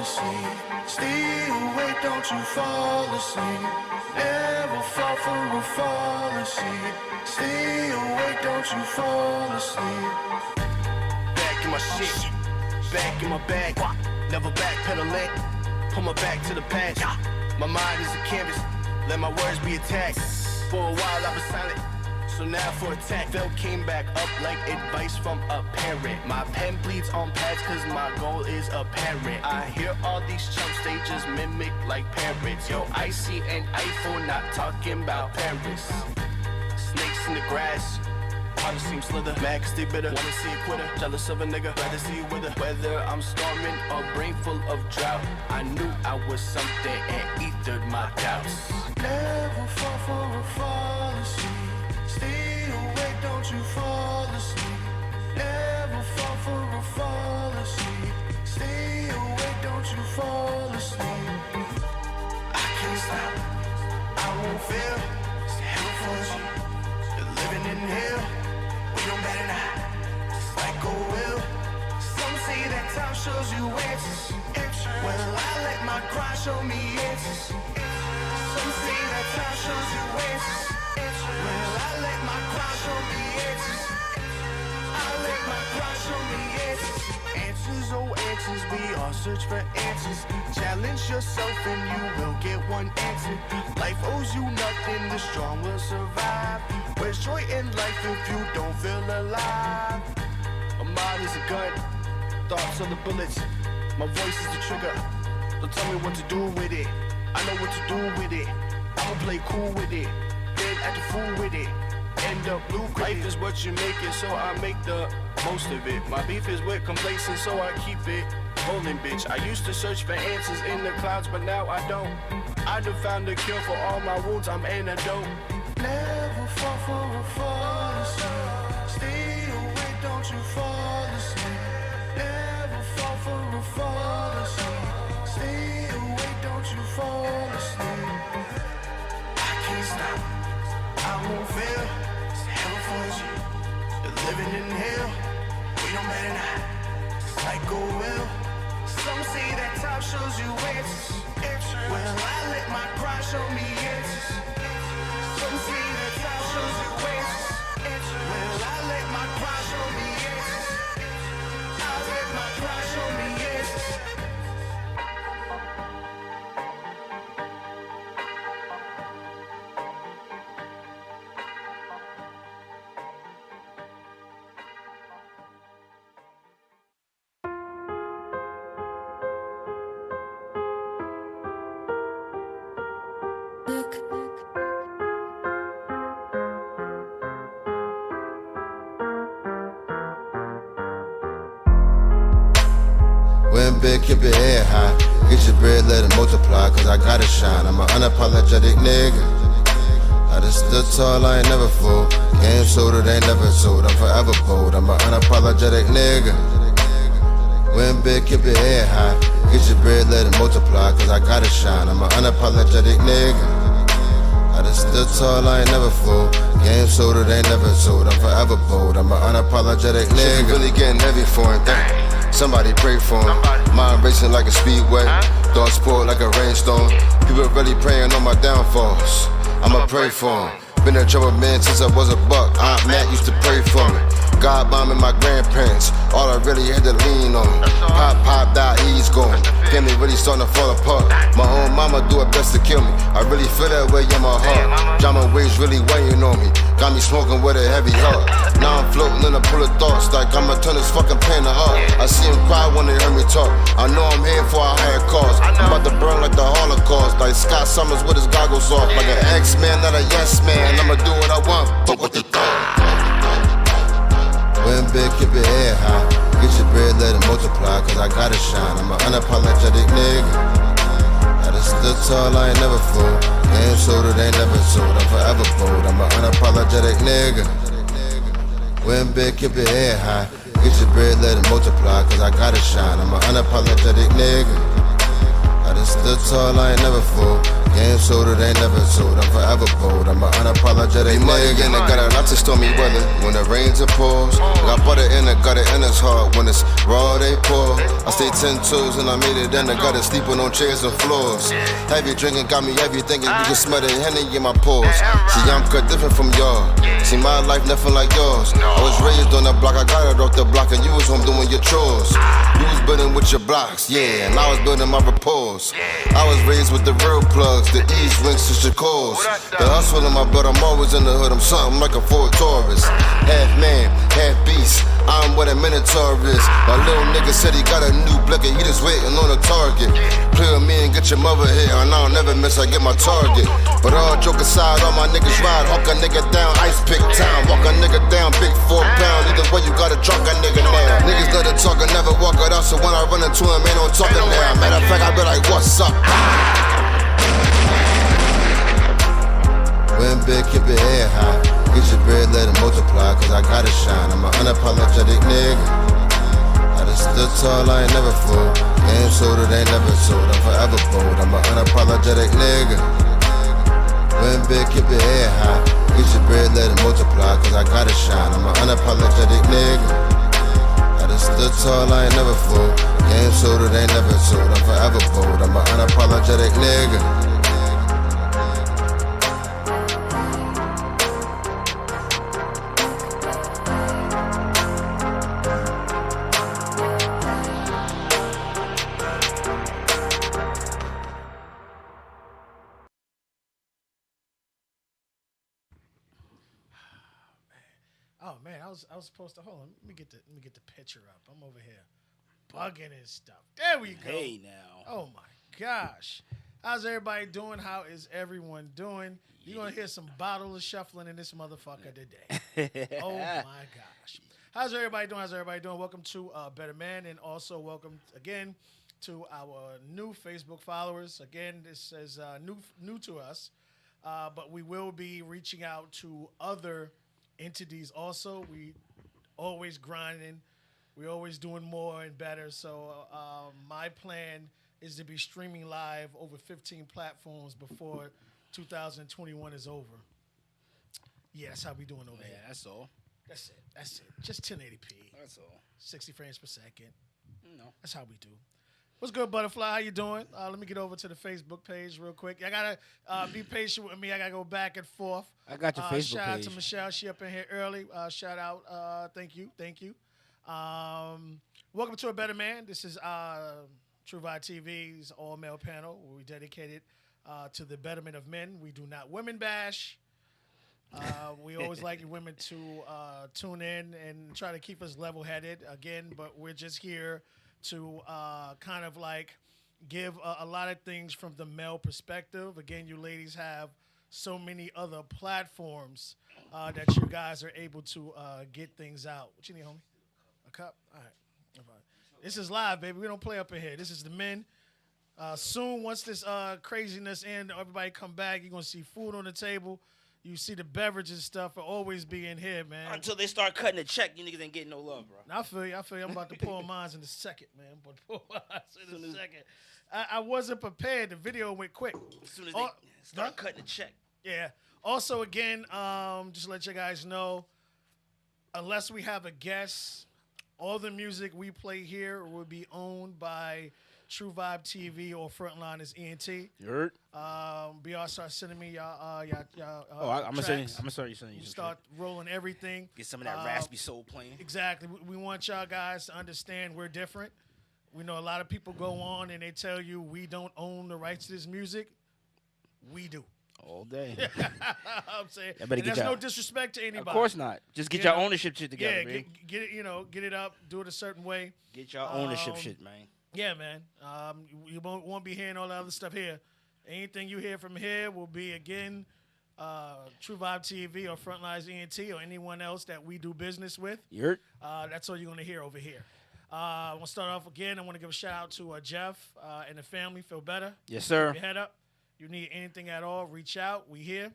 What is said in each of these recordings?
asleep. Stay awake, don't you fall asleep. Never fall for a fallacy. Stay awake, don't you fall asleep. Back in my shit, back in my bag. Never backpedaling, put my back to the past. My mind is a canvas, let my words be attacked. For a while I was silent, so now for attack. Phil came back up like advice from a parent. My pen bleeds on pads cause my goal is apparent. I hear all these chumps, they just mimic like parrots. Yo, I see an Eiffel, not talking about Paris. Snakes in the grass, Powder seem slither, mad cause they bitter. Wanna see a quitter, jealous of a nigga, rather see you wither. Whether I'm storming or brain full of drought, I knew I was something and ethered my doubts. Never fall for a fallacy. Stay awake, don't you fall asleep. Never fall for a fallacy. Stay awake, don't you fall asleep. I can't stop, I won't fail. It's hell for you, you're living in hell. We don't better not, just like a will. Some say that time shows you answers. Well, I let my cry show me answers. Some say that time shows you answers. Well, I let my cry show me answers. I let my cry show me answers. Answers, oh answers, we all search for answers. Challenge yourself and you will get one answer. Life owes you nothing, the strong will survive. Where's joy in life if you don't feel alive? A mind is a gun, thoughts are the bullets. My voice is the trigger, don't tell me what to do with it. I know what to do with it, I'ma play cool with it. Then act a fool with it, end up lucrative. Life is what you make it, so I make the most of it. My beef is with complacent, so I keep it rolling, bitch. I used to search for answers in the clouds, but now I don't. I done found a cure for all my wounds, I'm antidote. Never fall for a fallacy. Stay awake, don't you fall asleep. Never fall for a fallacy. Stay awake, don't you fall asleep. I can't stop, I won't fail. It's hell for you, you're living in hell. We don't better not, just like a will. Some say that time shows you answers. Well, I let my cry show me answers. Some say that time shows you answers. Well, I let my cry show me answers. I let my cry show me answers. Win big, keep your head high. Get your bread, let it multiply, cause I gotta shine. I'm an unapologetic nigga. I just stood tall, I ain't never fooled. Game sold, it ain't never sold. I'm forever bold, I'm an unapologetic nigga. Win big, keep your head high. Get your bread, let it multiply, cause I gotta shine. I'm an unapologetic nigga. I just stood tall, I ain't never fooled. Game sold, it ain't never sold. I'm forever bold, I'm an unapologetic nigga. Shit really getting heavy for him, somebody pray for him. Mind racing like a speedway, thought sport like a rainstorm. People really praying on my downfalls, I'ma pray for him. Been a trouble man since I was a buck. Aunt Matt used to pray for me. God bombing my grandparents, all I really had to lean on. Pop died, he's gone. Family really starting to fall apart. My own mama do her best to kill me. I really feel that way in my heart. Drama waves really weighing on me, got me smoking with a heavy heart. Now I'm floating in a pool of thoughts, like I'ma turn this fucking pain to art. I see him cry when they hear me talk. I know I'm here for a higher cause. I'm about to burn like the Holocaust, like Scott Summers with his goggles off. Like an X-Man, not a yes man. I'ma do what I want, but what the thought. Win big, keep your head high. Get your bread, let it multiply, cause I gotta shine. I'm an unapologetic nigga. I just stood tall, I ain't never fooled. Game sold, it ain't never sold. I'm forever bold, I'm an unapologetic nigga. Win big, keep your head high. Get your bread, let it multiply, cause I gotta shine. I'm an unapologetic nigga. I done stood tall, I ain't never fool. Game sold, it ain't never told. I'm forever bold. I'm an unapologetic nigga. And I got a lot to stormy weather when the rains are pours. Got butter in the gutter and it's hard when it's raw, they pour. I stay 10 toes and I made it in the gutter, sleeping on chairs and floors. Heavy drinking got me heavy thinking you can smell the Henny in my pores. See, I'm cut different from y'all. See, my life nothing like yours. I was raised on the block, I got it off the block, and you was home doing your chores. You was building with your blocks, yeah, and I was building my rapport. I was raised with the real plugs, the East Winks to Chacos. The hustle in my blood, I'm always in the hood, I'm something like a Ford Taurus. Half man, half beast, I'm what a Minotaur is. My little nigga said he got a new blicker, he just waiting on a target. Play with me and get your mother here, and I'll never miss, I get my target. But all joke aside, all my niggas ride, hawk a nigga down, ice pick town. Walk a nigga down, big 4 pound, either way you gotta drunk a nigga now. Niggas let it talk and never walk it out, so when I run into him, ain't no talking now. Matter of fact, I be like, what's up? Win big, keep your head high. Get your bread, let it multiply, cause I gotta shine. I'm an unapologetic nigga. I done stood tall, I ain't never fool. Game sold, it ain't never sold. I'm forever bold. I'm an unapologetic nigga. Win big, keep your head high. Get your bread, let it multiply, cause I gotta shine. I'm an unapologetic nigga. I done stood tall, I ain't never fool. Game sold, it ain't never sold. I'm forever bold. I'm an unapologetic nigga. Oh man, I was supposed to hold on. Let me get the picture up. I'm over here bugging and stuff. There we go. Hey now. Oh my gosh. How's everybody doing? How is everyone doing? You're gonna hear some bottles shuffling in this motherfucker today. Oh my gosh. How's everybody doing? Welcome to Better Man, and also welcome again to our new Facebook followers. Again, this is new to us, but we will be reaching out to other entities also. We always grinding. We're always doing more and better. So my plan is to be streaming live over 15 platforms before 2021 is over. Yeah, that's how we doing over here. That's all. That's it. Just 1080p. That's all. 60 frames per second. No. That's how we do. What's good, Butterfly? How you doing? Let me get over to the Facebook page real quick. I gotta be patient with me. I gotta go back and forth. I got your Facebook Shout out page. to Michelle. She up in here early. Shout out. Thank you. Welcome to A Better Man. This is True Vibe TV's all-male panel where we dedicated to the betterment of men. We do not women bash. We always like women to tune in and try to keep us level-headed again, but we're just here to kind of like give a lot of things from the male perspective. Again, you ladies have so many other platforms that you guys are able to get things out. What you need, homie? A cup? All right. This is live, baby. We don't play up in here. This is the men. Soon, once this craziness ends, everybody come back. You're going to see food on the table. You see the beverages and stuff will always be in here, man. Until they start cutting the check, you niggas ain't getting no love, bro. I feel you. I'm about to pour mine in a second, man. I'm about to pour mine in a second. I wasn't prepared. The video went quick. As soon as they start cutting the check. Yeah. Also, again, just to let you guys know, unless we have a guest, all the music we play here will be owned by True Vibe TV or Frontliners ENT. You heard? BR start sending me y'all I'm gonna start you sending you some start shit. rolling everything. Get some of that raspy soul playing. Exactly. We want y'all guys to understand we're different. We know a lot of people go on and they tell you we don't own the rights to this music. We do. All day. I'm saying. better get there's y'all- no disrespect to anybody. Of course not. Just get You your know? ownership shit together, Yeah, man. get it. Get it up. Do it a certain way. Get your ownership shit, man. Yeah, man. You won't be hearing all the other stuff here. Anything you hear from here will be, again, True Vibe TV or Frontlines ENT or anyone else that we do business with. You heard? That's all you're going to hear over here. I want to start off again. I want to give a shout out to Jeff and the family. Feel better. Yes, sir. Keep your head up. You need anything at all, reach out. We here.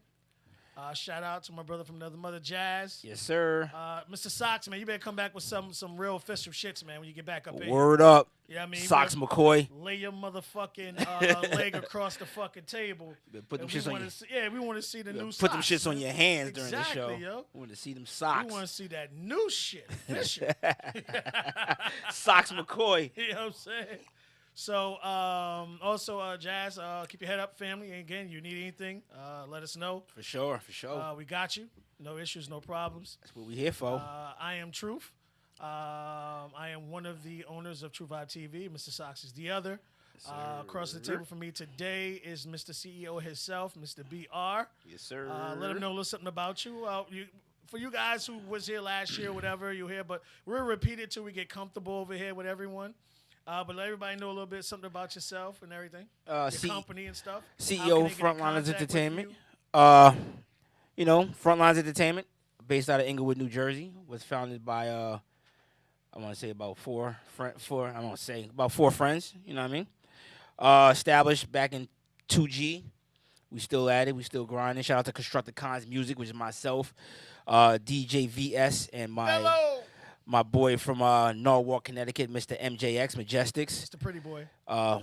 Shout out to my brother from another mother, Jazz. Yes, sir. Mr. Socks, man, you better come back with some real official shits, man, when you get back up here. Word up. You know what I mean? Socks You McCoy. better lay your motherfucking leg across the fucking table. Put them And we shits on wanna your- see, yeah, we want to see the new Put them socks, shits on man. your hands during the show. Exactly, yo. We want to see them We socks. want to see that new shit. Official. Socks McCoy. You know what I'm saying? So, also, Jazz, keep your head up, family. And again, you need anything, let us know. For sure, for sure. We got you. No issues, no problems. That's what we here for. I am Truth. I am one of the owners of True Vibe TV. Mr. Sox is the other. Across the table from me today is Mr. CEO himself, Mr. BR. Yes, sir. Let him know a little something about you. For you guys who was here last year, whatever, you're here, but we'll repeat it till we get comfortable over here with everyone. But let everybody know a little bit something about yourself and everything, your company and stuff. How can CEO they get in Frontliners contact with Entertainment. you? Frontlines Entertainment, based out of Inglewood, New Jersey, was founded by I want to say about four friends. You know what I mean? Established back in 2G. We still at it. We still grinding. Shout out to Constructed Cons Music, which is myself, DJ VS, and my boy from Norwalk, Connecticut, Mr. MJX Majestics. Mr. Pretty Boy.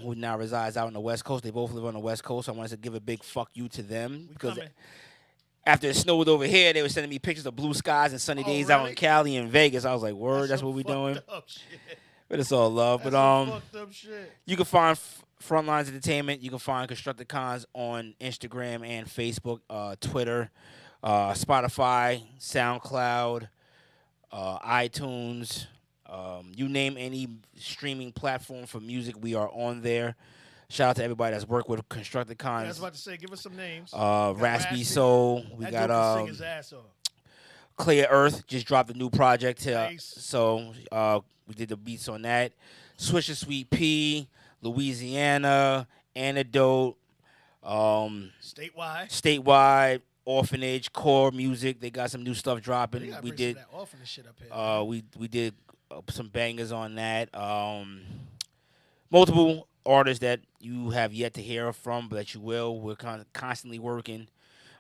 Who now resides out on the West Coast. They both live on the West Coast. So I wanted to give a big fuck you to them. We Because coming. after it snowed over here, they were sending me pictures of blue skies and sunny days out really? in Cali and Vegas. I was like, word, that's some what we fucked doing. up shit. But it's all love. That's But some fucked up shit. you can find Frontlines Entertainment. You can find Constructed Cons on Instagram and Facebook, Twitter, Spotify, SoundCloud, iTunes. You name any streaming platform for music, we are on there. Shout out to everybody that's worked with Constructed Yeah, I was Cons. about to say, give us some names. Raspy Soul. We That got dude can sing his ass off. Clear Earth just dropped a new project here. Nice. So we did the beats on that. Swisher Sweet Pea, Louisiana, Antidote, Statewide, Orphanage, Core Music. They got some new stuff dropping. You gotta We bring did some of that orphanage shit up here. we did some bangers on that. Multiple artists that you have yet to hear from, but that you will. We're constantly working.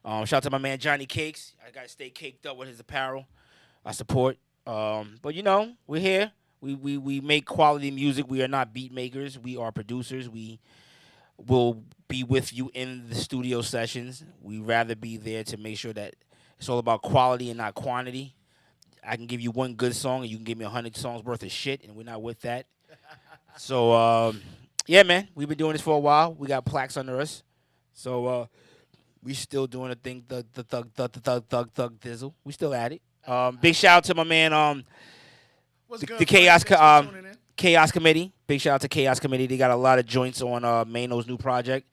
Shout out to my man Johnny Cakes. I got to stay caked up with his apparel. I support. But we're here. We make quality music. We are not beat makers. We are producers. We will be with you in the studio sessions. We rather be there to make sure that it's all about quality and not quantity. I can give you one good song and you can give me 100 songs worth of shit, and we're not with that. So, yeah, man, we've been doing this for a while. We got plaques under us. So, we still doing a thing, the thug thizzle. We still at it. Big shout out to my man, What's good, the Frank? Chaos Thanks for tuning in. Chaos Committee. Big shout out to Chaos Committee. They got a lot of joints on Mano's new project.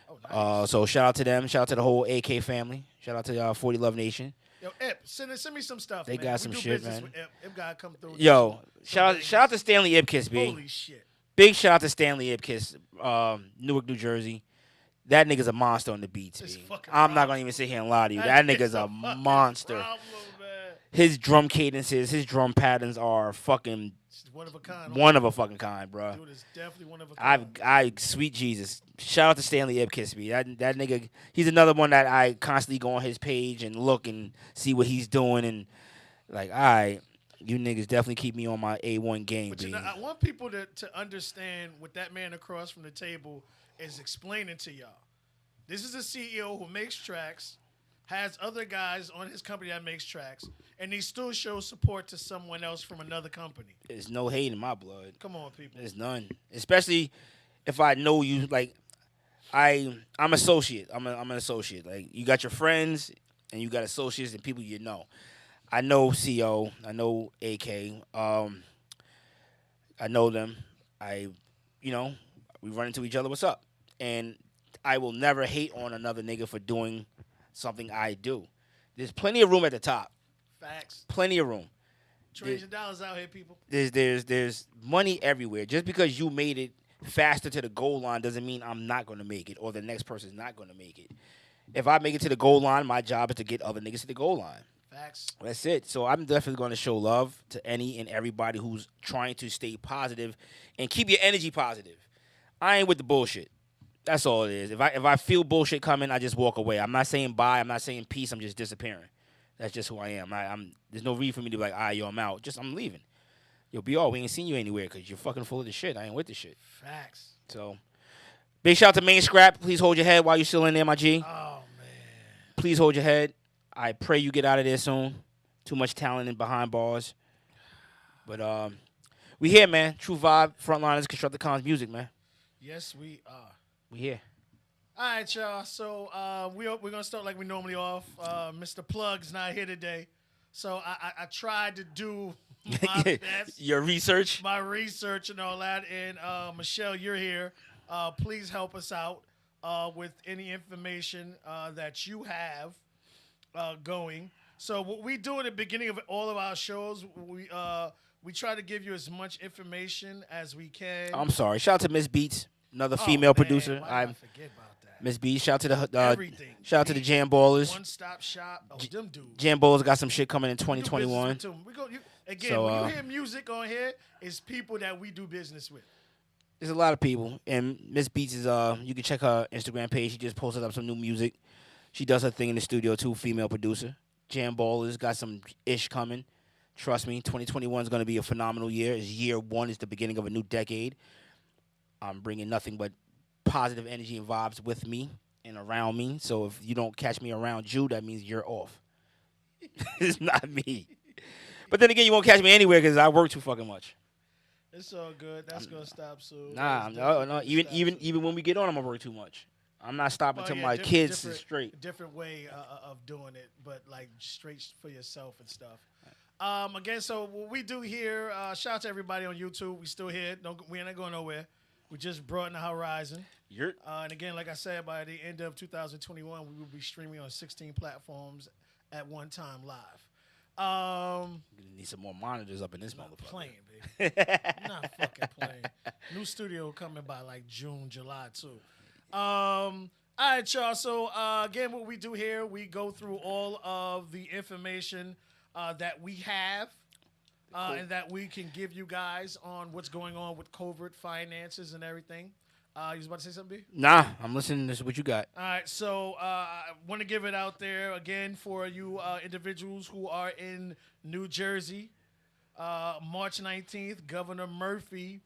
Oh, nice. So shout out to them. Shout out to the whole AK family. Shout out to 40 Love Nation. Yo, Ip, send me some stuff, They man. got We some do shit, business man. with Ip. Ip gotta come through. Yo, Some shout out to Stanley Ipkiss, B. Holy shit. Big shout out to Stanley Ipkiss, Newark, New Jersey. That nigga's a monster on the beats, It's B. fucking I'm not problem. gonna even sit here and lie to you. That nigga's a fucking monster. problem, man. His drum cadences, his drum patterns are fucking It's one of a kind. one of a fucking kind, bro. Dude is definitely one of a kind. Sweet Jesus. Shout out to Stanley Ipkiss, B. That nigga, he's another one that I constantly go on his page and look and see what he's doing and like, all right, you niggas definitely keep me on my A1 game, But B. I want people to understand what that man across from the table is explaining to y'all. This is a CEO who makes tracks, has other guys on his company that makes tracks, and he still shows support to someone else from another company. There's no hate in my blood. Come on, people. There's none. Especially if I know you, like, I'm associate. I'm an associate. Like, you got your friends and you got associates and people you know. I know CO. I know AK. I know them. We run into each other. What's up? And I will never hate on another nigga for doing something I do. There's plenty of room at the top. Facts. Plenty of room. Trillions of dollars out here, people. There's money everywhere. Just because you made it faster to the goal line doesn't mean I'm not going to make it or the next person's not going to make it. If I make it to the goal line, my job is to get other niggas to the goal line. Facts. That's it. So I'm definitely going to show love to any and everybody who's trying to stay positive and keep your energy positive. I ain't with the bullshit. That's all it is. If I feel bullshit coming, I just walk away. I'm not saying bye. I'm not saying peace. I'm just disappearing. That's just who I am. I'm there's no reason for me to be like, yo, I'm out. Just I'm leaving. Yo, BR, we ain't seen you anywhere because you're fucking full of the shit. I ain't with the shit. Facts. So, big shout out to Main Scrap. Please hold your head while you're still in there, my G. Oh man. Please hold your head. I pray you get out of there soon. Too much talent in behind bars. But we here, man. True Vibe, Frontliners, Constructicons music, man. Yes, we are. We here. All right, y'all. So we're gonna start like we normally off. Mr. Plug's not here today, so I tried to do my best, Your research. my research and all that. And Michelle, you're here. Please help us out with any information that you have going. So what we do at the beginning of all of our shows, we try to give you as much information as we can. I'm sorry. Shout out to Miss Beats, another Oh, female man, producer. why did I forget about that? Miss Beats. Shout out to the Everything. shout out to the Jam Ballers. One stop shop. Oh, them dudes. Jam Ballers got some shit coming in We do business 2021. with them. Again, So, when you hear music on here, it's people that we do business with. There's a lot of people, and Miss Beats is you can check her Instagram page. She just posted up some new music. She does her thing in the studio too. Female producer. Jam Ballers got some ish coming. Trust me, 2021 is going to be a phenomenal year. It's year one. It's the beginning of a new decade. I'm bringing nothing but positive energy and vibes with me and around me. So if you don't catch me around you, that means you're off. It's not me. But then again, you won't catch me anywhere because I work too fucking much. It's all good. That's gonna stop soon. Nah, It's no. definitely gonna stop soon. Even when we get on, I'm gonna work too much. I'm not stopping Well, till yeah, my different- kids is different- straight. Different way of doing it, but like straight for yourself and stuff. Again, so what we do here, shout out to everybody on YouTube. We still here. We ain't going nowhere. We just broadened the horizon. And again, like I said, by the end of 2021, we will be streaming on 16 platforms at one time live. Gonna need some more monitors up in this Not motherfucker. playing, baby. Not fucking playing. New studio coming by like June, July too. All right, y'all. So again, what we do here, we go through all of the information that we have and that we can give you guys on what's going on with covert finances and everything. You was about to say something, B? Nah, I'm listening to what you got. All right, so I want to give it out there again for you individuals who are in New Jersey. March 19th, Governor Murphy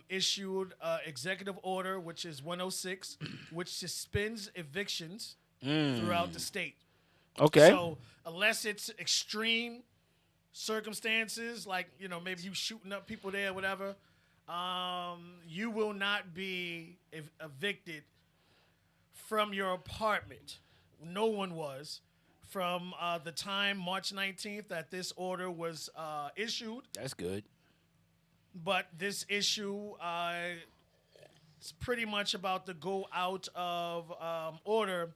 issued executive order, which is 106, which suspends evictions throughout the state. Okay. So unless it's extreme circumstances, like, you know, maybe you shooting up people there, whatever, you will not be evicted from your apartment. No one was from the time March 19th that this order was issued. That's good. But this issue is pretty much about to go out of order.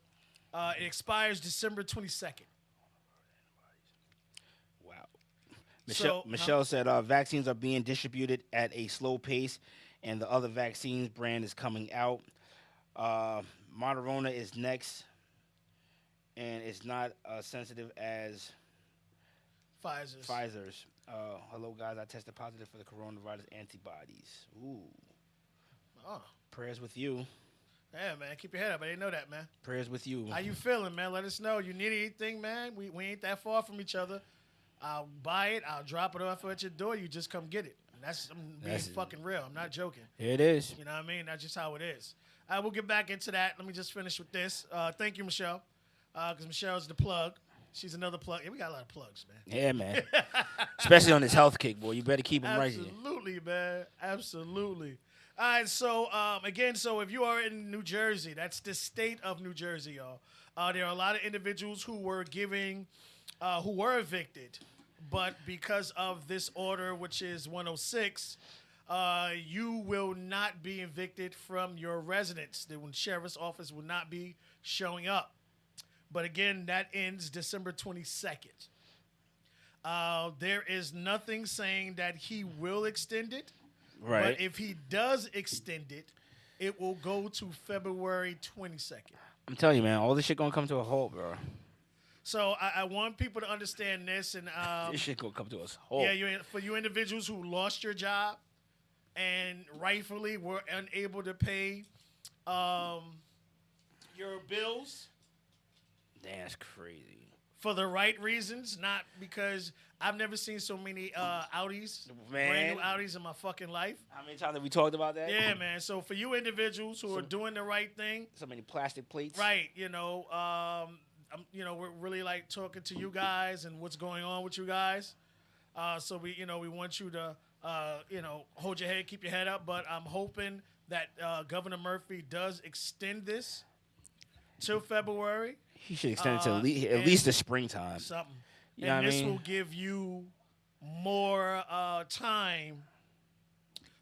It expires December 22nd. Wow. Michelle said vaccines are being distributed at a slow pace, and the other vaccines brand is coming out. Moderna is next, and it's not sensitive as Pfizer's. Hello, guys. I tested positive for the coronavirus antibodies. Ooh. Oh, Prayers with you. yeah, man. Keep your head up. I didn't know that, man. Prayers with you. How you feeling, man? Let us know. You need anything, man? We ain't that far from each other. I'll buy it. I'll drop it off at your door. You just come get it. I'm being fucking real. I'm not joking. Here it is. You know what I mean? That's just how it is. We'll get back into that. Let me just finish with this. Thank you, Michelle, because Michelle's the plug. She's another plug. Yeah, we got a lot of plugs, man. Yeah, man. Especially on this health kick, boy. You better keep them right here. Absolutely, man. Absolutely. All right, so again, so if you are in New Jersey, that's the state of New Jersey, y'all. There are a lot of individuals who were evicted, but because of this order, which is 106, you will not be evicted from your residence. The sheriff's office will not be showing up. But again, that ends December 22nd. There is nothing saying that he will extend it. Right. But if he does extend it, it will go to February 22nd. I'm telling you, man, all this shit gonna come to a halt, bro. So I want people to understand this. And This shit gonna come to a halt. yeah, for you individuals who lost your job and rightfully were unable to pay your bills Damn, that's crazy. for the right reasons, not because I've never seen so many Audis, Man. brand new Audis in my fucking life. How many times have we talked about that? Yeah, man. So for you individuals who are doing the right thing, So many plastic plates. right? We're really like talking to you guys and what's going on with you guys. So we want you to, hold your head, keep your head up. But I'm hoping that Governor Murphy does extend this till February. He should extend it to at and- least the springtime. Something. You know And what I this mean? will give you more time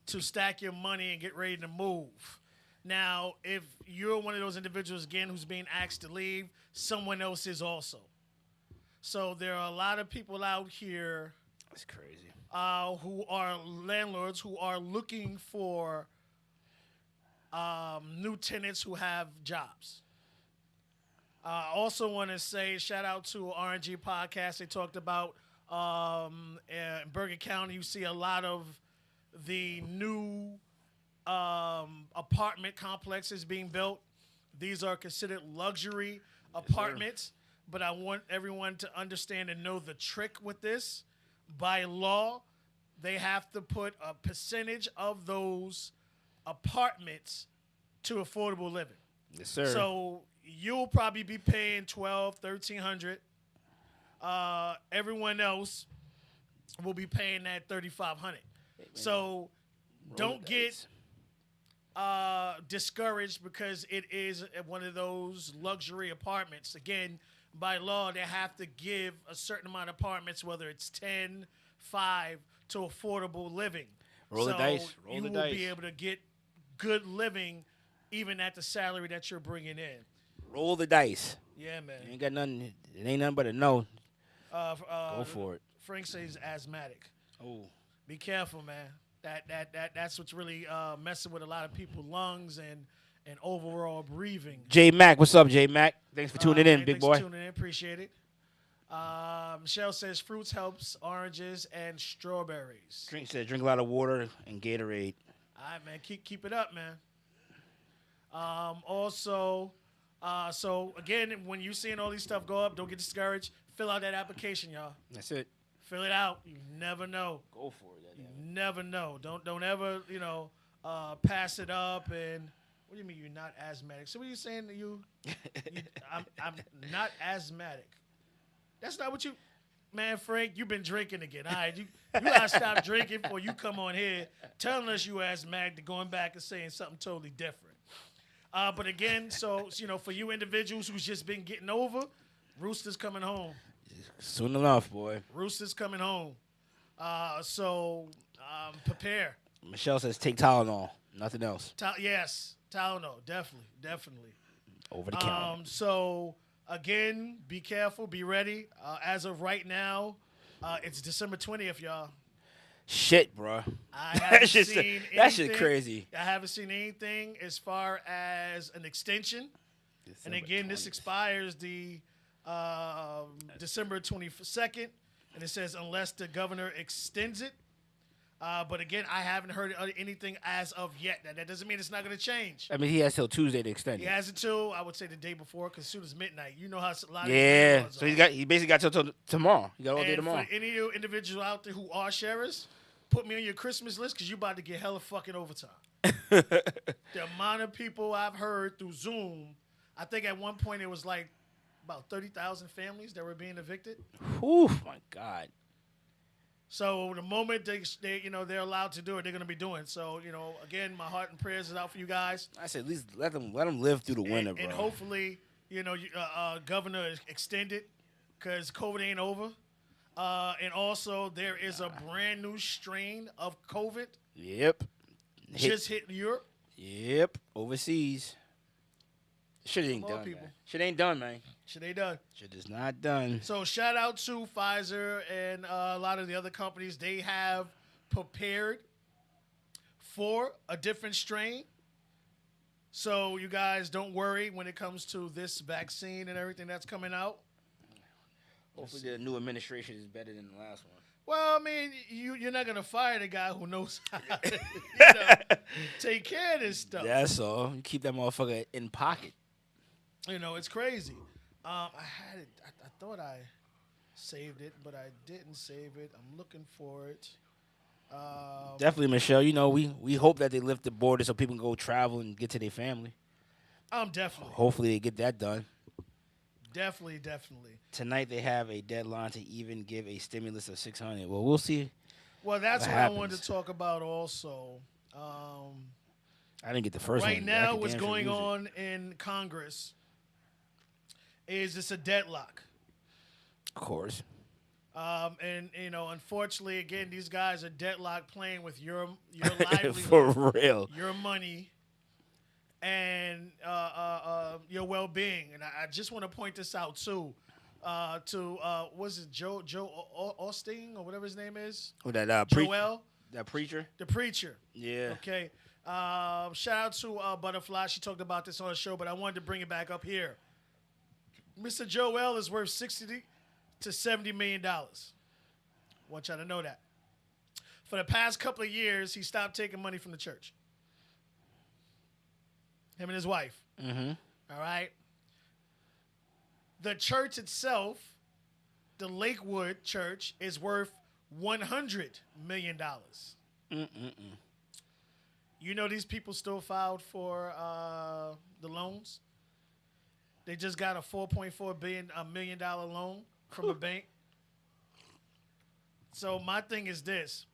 to stack your money and get ready to move. Now, if you're one of those individuals, again, who's being asked to leave, someone else is also. So there are a lot of people out here That's crazy. who are landlords who are looking for new tenants who have jobs. I also want to say shout out to RNG Podcast. They talked about in Bergen County, you see a lot of the new apartment complexes being built. These are considered luxury apartments, but I want everyone to understand and know the trick with this. By law, they have to put a percentage of those apartments to affordable living. Yes, sir. So you'll probably be paying $1,200, $1,300. Everyone else will be paying that $3,500. So don't get discouraged because it is one of those luxury apartments. Again, by law, they have to give a certain amount of apartments, whether it's 10, 5, to affordable living. Roll the dice. Roll you the will dice. be able to get good living even at the salary that you're bringing in. Roll the dice. Yeah, man. You ain't got nothing. It ain't nothing but a no. Go for it. Frank says asthmatic. Oh, Be careful, man. That's what's really messing with a lot of people's lungs and overall breathing. J Mac, what's up, J Mac? Thanks for tuning in, Man, big thanks boy. for tuning in. Appreciate it. Michelle says fruits helps oranges and strawberries. Drink a lot of water and Gatorade. All right, man. Keep it up, man. Also, so again, when you seeing all these stuff go up, don't get discouraged. Fill out that application, y'all. That's it. Fill it out. You never know. Go for it. You never know. Don't ever pass it up. And what do you mean you're not asthmatic? So what are you saying that I'm not asthmatic? That's not what you. Man, Frank, you've been drinking again. All right, you gotta stop drinking before you come on here telling us you asthmatic, to going back and saying something totally different. But again, so for you individuals who's just been getting over, Rooster's coming home. Soon enough, boy. Rooster's coming home. So prepare. Michelle says take Tylenol. Nothing else. Yes, Tylenol, definitely. Over the counter. So again, be careful, be ready. As of right now, it's December 20th, y'all. Shit, bro. I haven't shit- seen that shit anything. crazy. I haven't seen anything as far as an extension. And again, this 20th. expires the December 22nd, and it says unless the governor extends it. But again, I haven't heard anything as of yet. That doesn't mean it's not going to change. I mean, he has till Tuesday to extend He it. has until, I would say, the day before, because as soon as midnight, you know how a lot of Yeah. landlords So are. he basically got till tomorrow. He got all day And tomorrow. for any of you individuals out there who are sharers, put me on your Christmas list because you're about to get hella fucking overtime. The amount of people I've heard through Zoom, I think at one point it was like about 30,000 families that were being evicted. Whew, my God. So the moment they're allowed to do it, they're going to be doing. So, again, my heart and prayers is out for you guys. I said at least let them live through the winter, And bro. hopefully, governor extended because COVID ain't over. And also, there is a brand new strain of COVID Yep. just hit Europe. Yep. Overseas. Shit ain't More done, people. man. Shit ain't done, man. Shit ain't done. Shit is not done. So shout out to Pfizer and a lot of the other companies. They have prepared for a different strain. So you guys don't worry when it comes to this vaccine and everything that's coming out. Hopefully the new administration is better than the last one. Well, I mean, you're not gonna fire the guy who knows how to, take care of this stuff. That's all. You keep that motherfucker in pocket. You know, it's crazy. I had it. I thought I saved it, but I didn't save it. I'm looking for it. Definitely, Michelle. You know, we hope that they lift the border so people can go travel and get to their family. Definitely. Hopefully, they get that done. Definitely. Tonight they have a deadline to even give a stimulus of $600. Well, we'll see. Well, that's What what I wanted happens? to talk about also. I didn't get the first Right one. but I now, could what's damn sure going use it. on in Congress is it's a deadlock. Of course. And you know, unfortunately, again, these guys are deadlocked playing with your livelihood, For real. your money, and your well-being. And I just want to point this out too. Was it Joe Osteen or whatever his name is? Oh, that Joel, that preacher. the preacher. Yeah. Okay. Shout out to Butterfly. She talked about this on the show, but I wanted to bring it back up here. Mr. Joel is worth $60 to $70 million. Want y'all to know that. For the past couple of years, he stopped taking money from the church. Him and his wife. Mm-hmm. All right. The church itself, the Lakewood Church, is worth $100 million. You know these people still filed for the loans? They just got a $4.4 million loan from a bank. So my thing is this.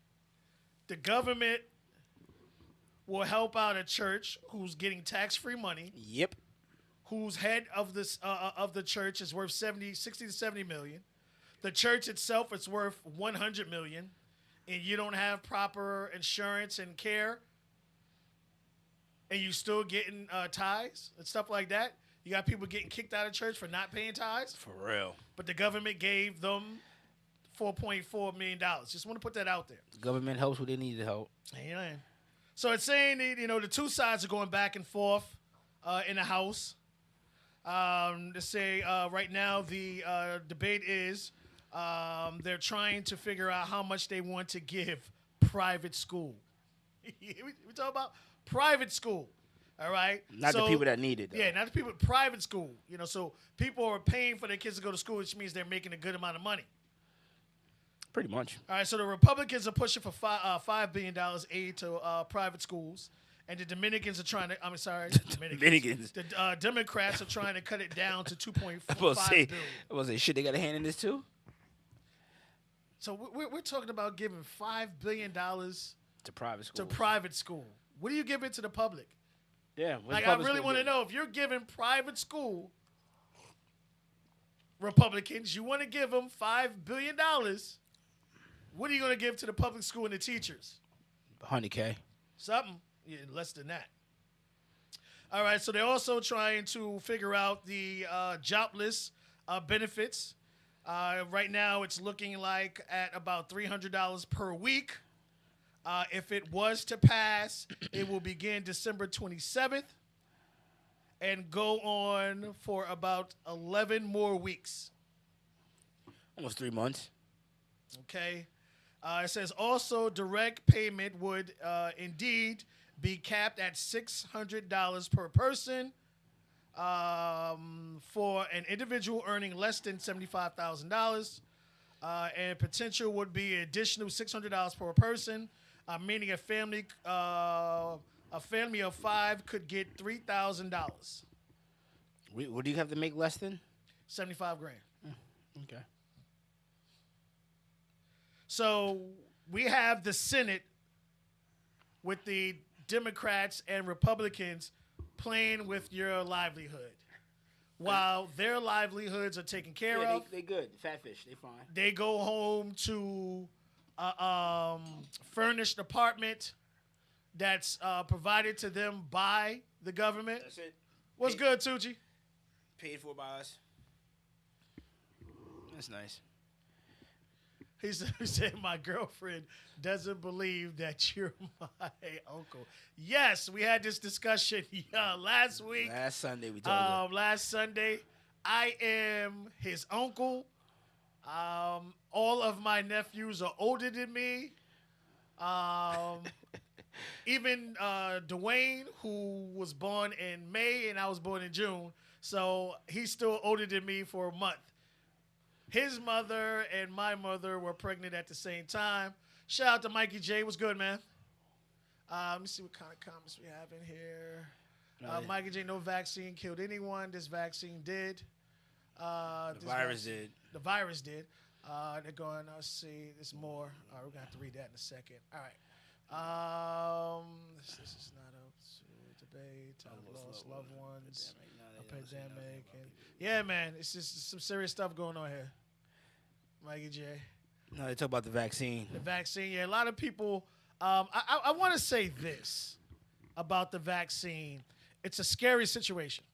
The government will help out a church who's getting tax-free money, Yep. whose head of this of the church is worth 60 to 70 million. The church itself is worth 100 million, and you don't have proper insurance and care, and you still getting tithes and stuff like that. You got people getting kicked out of church for not paying tithes, For real. but the government gave them $4.4 million. Just want to put that out there. Government helps where they need the help. Amen. So it's saying that, you know, the two sides are going back and forth in the House. To say right now the debate is they're trying to figure out how much they want to give private school. we talk about private school. All right. Not the people that need it, though. Yeah, not the people. Private school. You know, so people are paying for their kids to go to school, which means they're making a good amount of money. Pretty much. All right, so the Republicans are pushing for $5 billion aid to private schools, and the Dominicans are trying to. I'm sorry, Dominicans. The Democrats are trying to cut it down to I $2.5 was billion. gonna say, shit, they got a hand in this too? So we're talking about giving $5 billion to To private school. private school. What do you give it to the public? Yeah. Like, I really want to know if you're giving private school Republicans, you want to give them $5 billion. What are you going to give to the public school and the teachers? 100K. Something. Yeah, less than that. All right, so they're also trying to figure out the jobless benefits. Right now, it's looking like at about $300 per week. If it was to pass, it will begin December 27th and go on for about 11 more weeks. Almost 3 months. Okay. It says also direct payment would indeed be capped at $600 per person for an individual earning less than $75,000. And potential would be additional $600 per person, meaning a family of five could get $3,000, What do you have to make less than? 75 grand. Okay. So we have the Senate with the Democrats and Republicans playing with your livelihood. While their livelihoods are taken care of, they good. Fat fish, they fine. they go home to a furnished apartment that's provided to them by the government. That's it. What's good, Tucci? Paid for by us. That's nice. He said, my girlfriend doesn't believe that you're my uncle. Yes, we had this discussion last week. Last Sunday we talked. Last Sunday. I am his uncle. All of my nephews are older than me. even Dwayne, who was born in May and I was born in June, so he's still older than me for a month. His mother and my mother were pregnant at the same time. Shout out to Mikey J. What's good, man? Let me see what kind of comments we have in here. Mikey J. No vaccine killed anyone. This vaccine did. The virus did. The virus did. They're going, let's see, there's more. All right, we're going to have to read that in a second. All right. This is not up to debate. I've lost loved ones. A pandemic. And yeah, man, it's just some serious stuff going on here. Mikey J. No, they talk about the vaccine. The vaccine, yeah. A lot of people, I want to say this about the vaccine. It's a scary situation.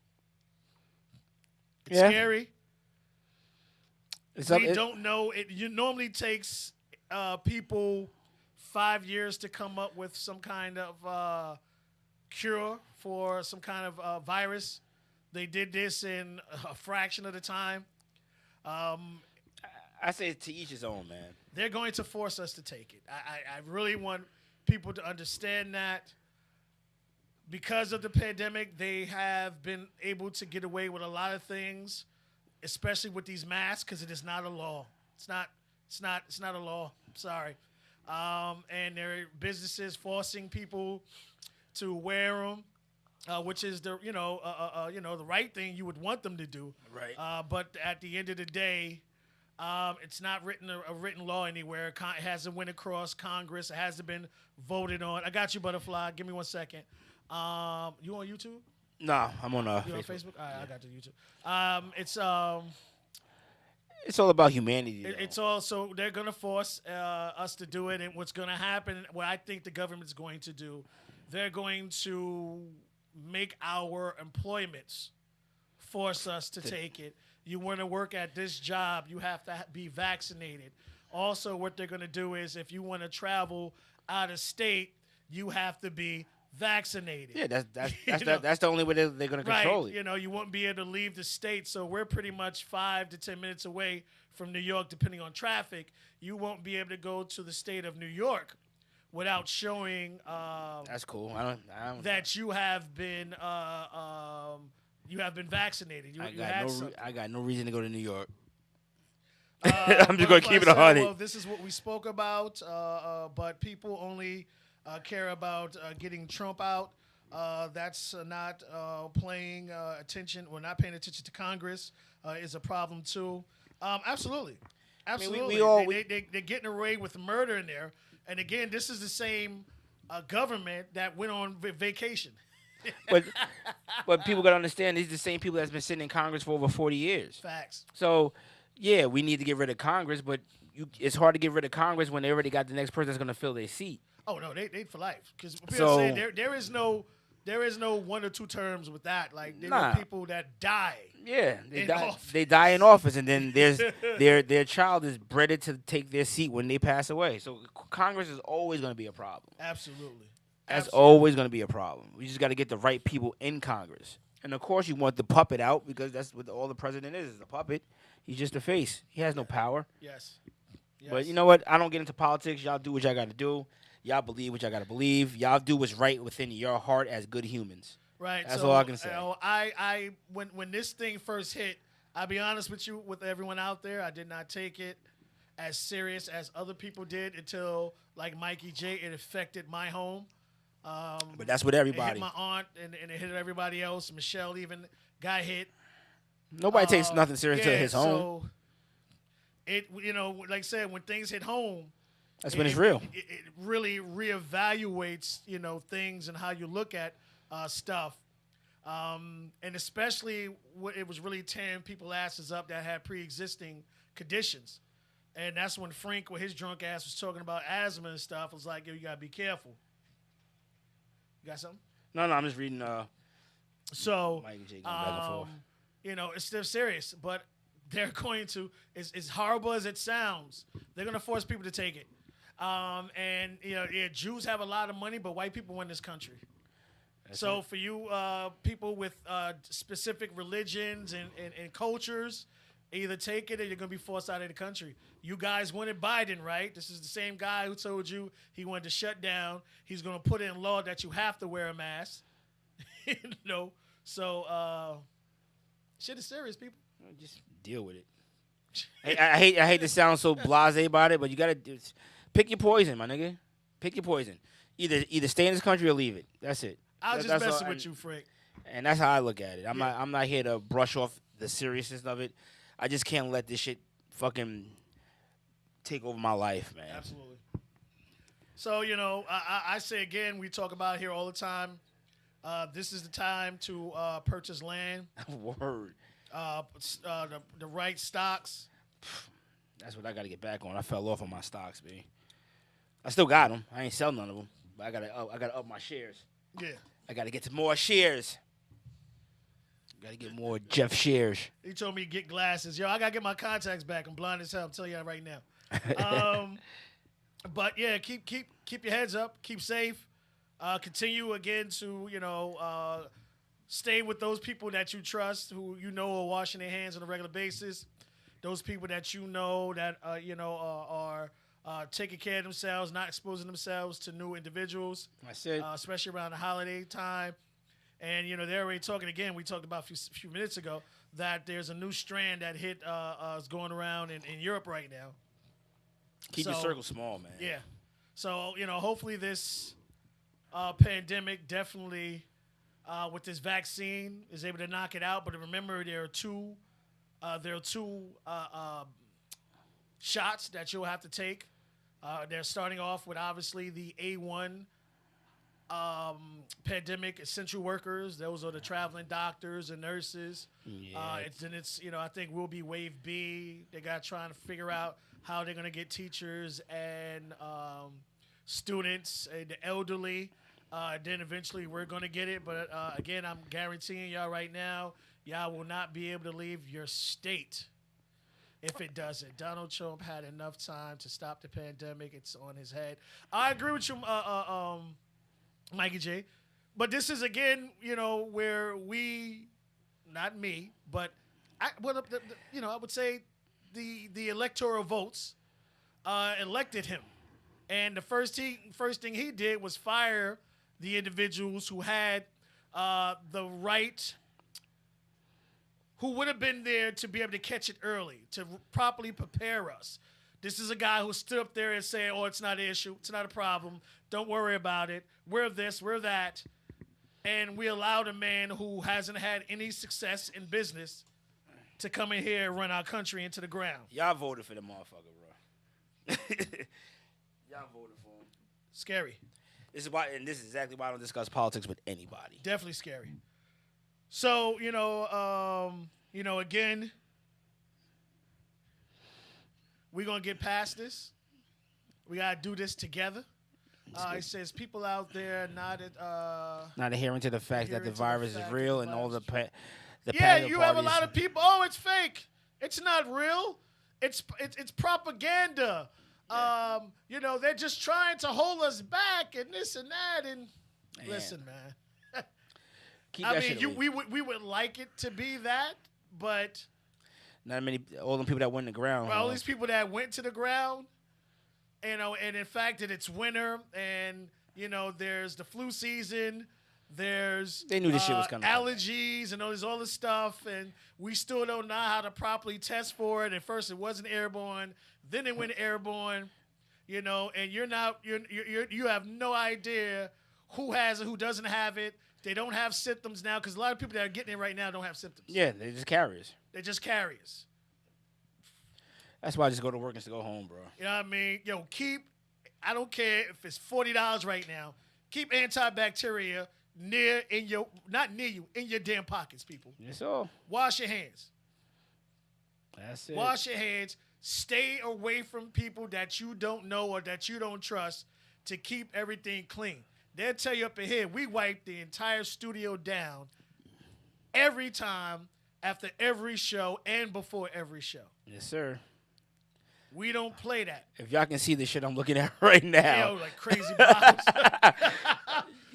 It's scary. We don't know. It normally takes people 5 years to come up with some kind of cure for some kind of virus. They did this in a fraction of the time. I say to each his own, man. They're going to force us to take it. I really want people to understand that. Because of the pandemic, they have been able to get away with a lot of things, especially with these masks, because it is not a law. It's not a law. Sorry. And there are businesses forcing people to wear them, which is the the right thing you would want them to do. Right. But at the end of the day, it's not a written law anywhere. It hasn't went across Congress. It hasn't been voted on. I got you, Butterfly. Give me 1 second. You on YouTube? No, I'm on You Facebook. on Facebook? All right, I got the YouTube. It's all about humanity. It's also they're gonna force us to do it, and what's gonna happen? What I think the government's going to do, they're going to make our employments force us to take it. You want to work at this job, you have to be vaccinated. Also, what they're gonna do is, if you want to travel out of state, you have to be vaccinated. Yeah, that's the only way they're going to control it. You won't be able to leave the state, so we're pretty much 5 to 10 minutes away from New York, depending on traffic. You won't be able to go to the state of New York without showing that's cool. I don't that you have been vaccinated. I got no reason to go to New York. I'm just gonna keep it 100. Well, this is what we spoke about, but people only care about getting Trump out. That's not paying attention. We're not paying attention to Congress is a problem too. Absolutely. They're getting away with murder in there. And again, this is the same government that went on vacation. but people got to understand, these are the same people that's been sitting in Congress for over 40 years. Facts. So, yeah, we need to get rid of Congress, but it's hard to get rid of Congress when they already got the next person that's going to fill their seat. Oh no, they for life. Because people say there is no 1 or 2 terms with that. Like there are people that die. Yeah, they die in office, and then there's their child is bred to take their seat when they pass away. So Congress is always going to be a problem. Absolutely. That's always going to be a problem. We just got to get the right people in Congress, and of course you want the puppet out, because that's what all the president is a puppet. He's just a face. He has no power. Yes. But you know what? I don't get into politics. Y'all do what y'all got to do. Y'all believe what y'all got to believe. Y'all do what's right within your heart as good humans. Right. That's all I can say. When this thing first hit, I'll be honest with you, with everyone out there, I did not take it as serious as other people did until, like Mikey J, it affected my home. But that's with everybody. It hit my aunt, and it hit everybody else. Michelle even got hit. Nobody takes nothing serious to his home. So it, like I said, when things hit home, that's when it's real. It really reevaluates, things and how you look at stuff. And especially it was really tearing people asses up that had pre-existing conditions. And that's when Frank, with his drunk ass, was talking about asthma and stuff. I was like, yo, you got to be careful. You got something? No, I'm just reading So, Mike and Jay going back and forth. It's still serious, but they're going to, as horrible as it sounds, they're going to force people to take it. And Jews have a lot of money, but white people run this country. So for you people with specific religions and cultures, Either take it or you're going to be forced out of the country. You guys wanted Biden, right? This is the same guy who told you he wanted to shut down. He's going to put in law that you have to wear a mask. So shit is serious, people. Just deal with it. I hate to sound so blasé about it, but you gotta pick your poison, my nigga. Pick your poison. Either stay in this country or leave it. That's it. I was just messing with you, Frank. And that's how I look at it. I'm not here to brush off the seriousness of it. I just can't let this shit fucking take over my life, man. Absolutely. So, I say again, we talk about it here all the time. This is the time to purchase land. Word. The right stocks. That's what I got to get back on. I fell off on my stocks, man. I still got them. I ain't selling none of them, but I gotta up my shares. Yeah. I gotta get to more shares. Gotta get more Jeff shares. He told me to get glasses. Yo, I gotta get my contacts back. I'm blind as hell. I'm telling you that right now. But yeah, keep your heads up. Keep safe. Continue again to stay with those people that you trust, who are washing their hands on a regular basis. Those people that that are taking care of themselves, not exposing themselves to new individuals. That's it. Especially around the holiday time. And they're already talking again. We talked about a few minutes ago that there's a new strand that is going around in Europe right now. Keep your circle small, man. Yeah. So hopefully this pandemic definitely with this vaccine is able to knock it out. But remember, there are two shots that you'll have to take. They're starting off with obviously the A1 pandemic essential workers. Those are the traveling doctors and nurses. Yeah. I think we'll be wave B. They got trying to figure out how they're going to get teachers and students and the elderly. Then eventually we're going to get it. But again, I'm guaranteeing y'all right now, y'all will not be able to leave your state if it doesn't. Donald Trump had enough time to stop the pandemic. It's on his head. I agree with you, Mikey J. But this is, again, where we, not me, but I would say the electoral votes elected him. And the first thing he did was fire the individuals who had the right, who would have been there to be able to catch it early, to properly prepare us. This is a guy who stood up there and said, oh, it's not an issue. It's not a problem. Don't worry about it. We're this, we're that. And we allowed a man who hasn't had any success in business to come in here and run our country into the ground. Y'all voted for the motherfucker, bro. Y'all voted for him. Scary. This is exactly why I don't discuss politics with anybody. Definitely scary. So, again, we're going to get past this. We got to do this together. It says people out there not adhering to the fact that the virus is real and all the you have a lot of people. Oh, it's fake. It's not real. It's propaganda. They're just trying to hold us back and this and that. And man. Listen, man. We would like it to be that, but not many. All the people that went to the ground. All these people that went to the ground. And in fact, that it's winter, and there's the flu season, they knew this shit was coming. Allergies, and there's all this stuff, and we still don't know how to properly test for it. At first, it wasn't airborne, then it went airborne, and you have no idea who has it, who doesn't have it. They don't have symptoms now because a lot of people that are getting it right now don't have symptoms. Yeah, they're just carriers. They're just carriers. That's why I just go to work and to go home, bro. You know what I mean? I don't care if it's $40 right now. Keep antibacteria in your damn pockets, people. Yes, sir. Wash your hands. That's it. Wash your hands. Stay away from people that you don't know or that you don't trust to keep everything clean. They'll tell you up in here, we wipe the entire studio down every time after every show and before every show. Yes, sir. We don't play that. If y'all can see the shit I'm looking at right now. Like crazy bottles.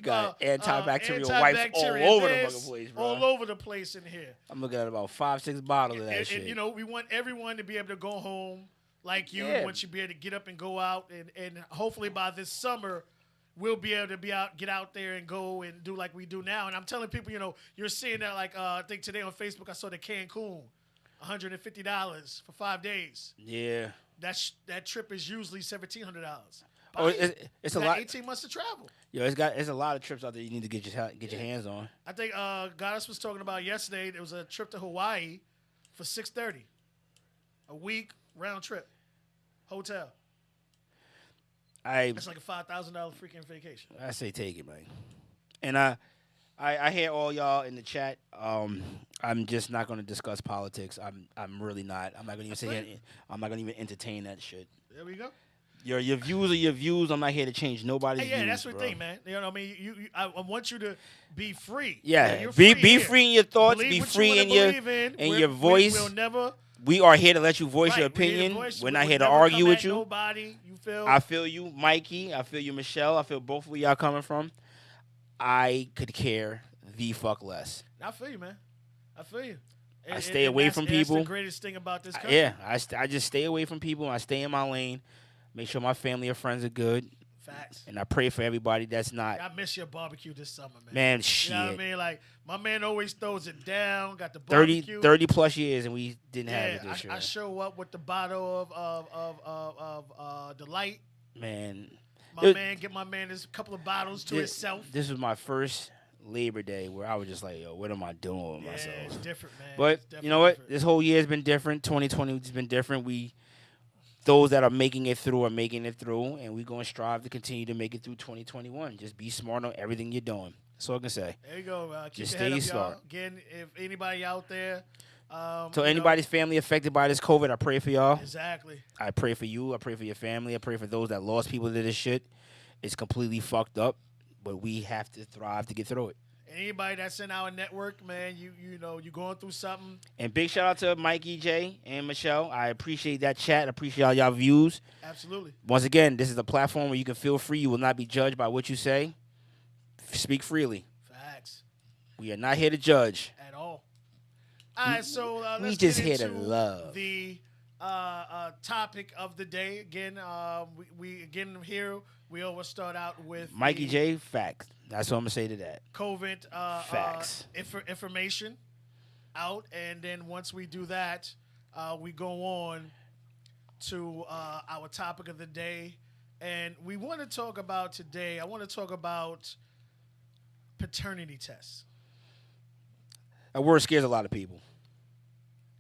You got antibacterial wipes all over the fucking place, bro. All over the place in here. I'm looking at about 5-6 bottles of that And, shit. you know, we want everyone to be able to go home like you. Yeah. Want you to be able to get up and go out, and hopefully by this summer, we'll be able to get out there and go and do like we do now. And I'm telling people, you know, you're seeing that like I think today on Facebook I saw the Cancun, $150 for 5 days. Yeah. That trip is usually $1,700. Oh, it's a lot. 18 months to travel. Yo, it's a lot of trips out there you need to get your hands on. I think Goddess was talking about yesterday. There was a trip to Hawaii for $630, a week round trip, hotel. That's like a $5,000 freaking vacation. I say take it, man. And I hear all y'all in the chat. I'm just not going to discuss politics. I'm really not. I'm not going to even I'm not going to even entertain that shit. There we go. Your views are your views. I'm not here to change nobody's views. Yeah, that's the bro. thing, man. You know what I mean? I want you to be free. Yeah, You're be free in your thoughts. Believe be what free you in wanna your voice. We'll never. We are here to let you voice your Right, we're here to opinion. voice- We're not we'll here to never argue come with at you. Nobody, you feel? I feel you, Mikey. I feel you, Michelle. I feel both of y'all coming from. I could care the fuck less. I feel you, man. I feel you. I stay away from people. That's the greatest thing about this country. Yeah, I just stay away from people. I stay in my lane. Make sure my family and friends are good. Facts. And I pray for everybody that's not. I miss your barbecue this summer, man. Man, shit. You know what I mean? Like, my man always throws it down, got the 30 barbecue. plus years, and we didn't have it this year. I show up with the bottle of Delight. Man. Get my man this couple of bottles to himself. This was my first Labor Day where I was just like, yo, what am I doing with myself? It's different, man. But It's you know what? different. This whole year has been different. 2020 has been different. Those that are making it through are making it through, and we're going to strive to continue to make it through 2021. Just be smart on everything you're doing. That's all I can say. There you go. Keep Just your head stay up, y'all. smart. Again, if anybody out there. So anybody's family affected by this COVID, I pray for y'all. Exactly. I pray for you. I pray for your family. I pray for those that lost people to this shit. It's completely fucked up, but we have to thrive to get through it. Anybody that's in our network, man, you know, you going through something. And big shout out to Mikey J and Michelle. I appreciate that chat. I appreciate all y'all views. Absolutely. Once again, this is a platform where you can feel free. You will not be judged by what you say. Speak freely. Facts. We are not here to judge. At all. All right, so let's we just get here to into love. the topic of the day. Again, we here. We always start out with Mikey the J, facts. That's what I'm going to say to that. COVID Facts. Information out, and then once we do that, we go on to our topic of the day, and we want to talk about today. I want to talk about paternity tests That word scares a lot of people.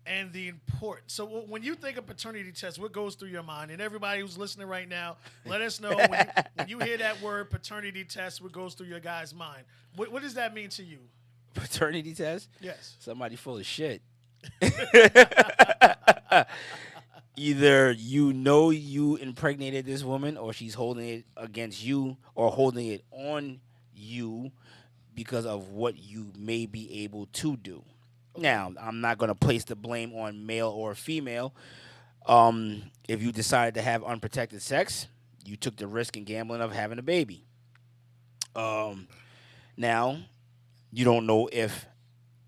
and the importance. So when you think of paternity tests, what goes through your mind? And everybody who's listening right now, let us know when you hear that word paternity test, what goes through your guy's mind. What does that mean to you? Paternity test? Yes. Somebody full of shit. Either you know you impregnated this woman, or she's holding it against you, or holding it on you because of what you may be able to do. Now, I'm not going to place the blame on male or female. If you decided to have unprotected sex, you took the risk and gambling of having a baby. Now, you don't know if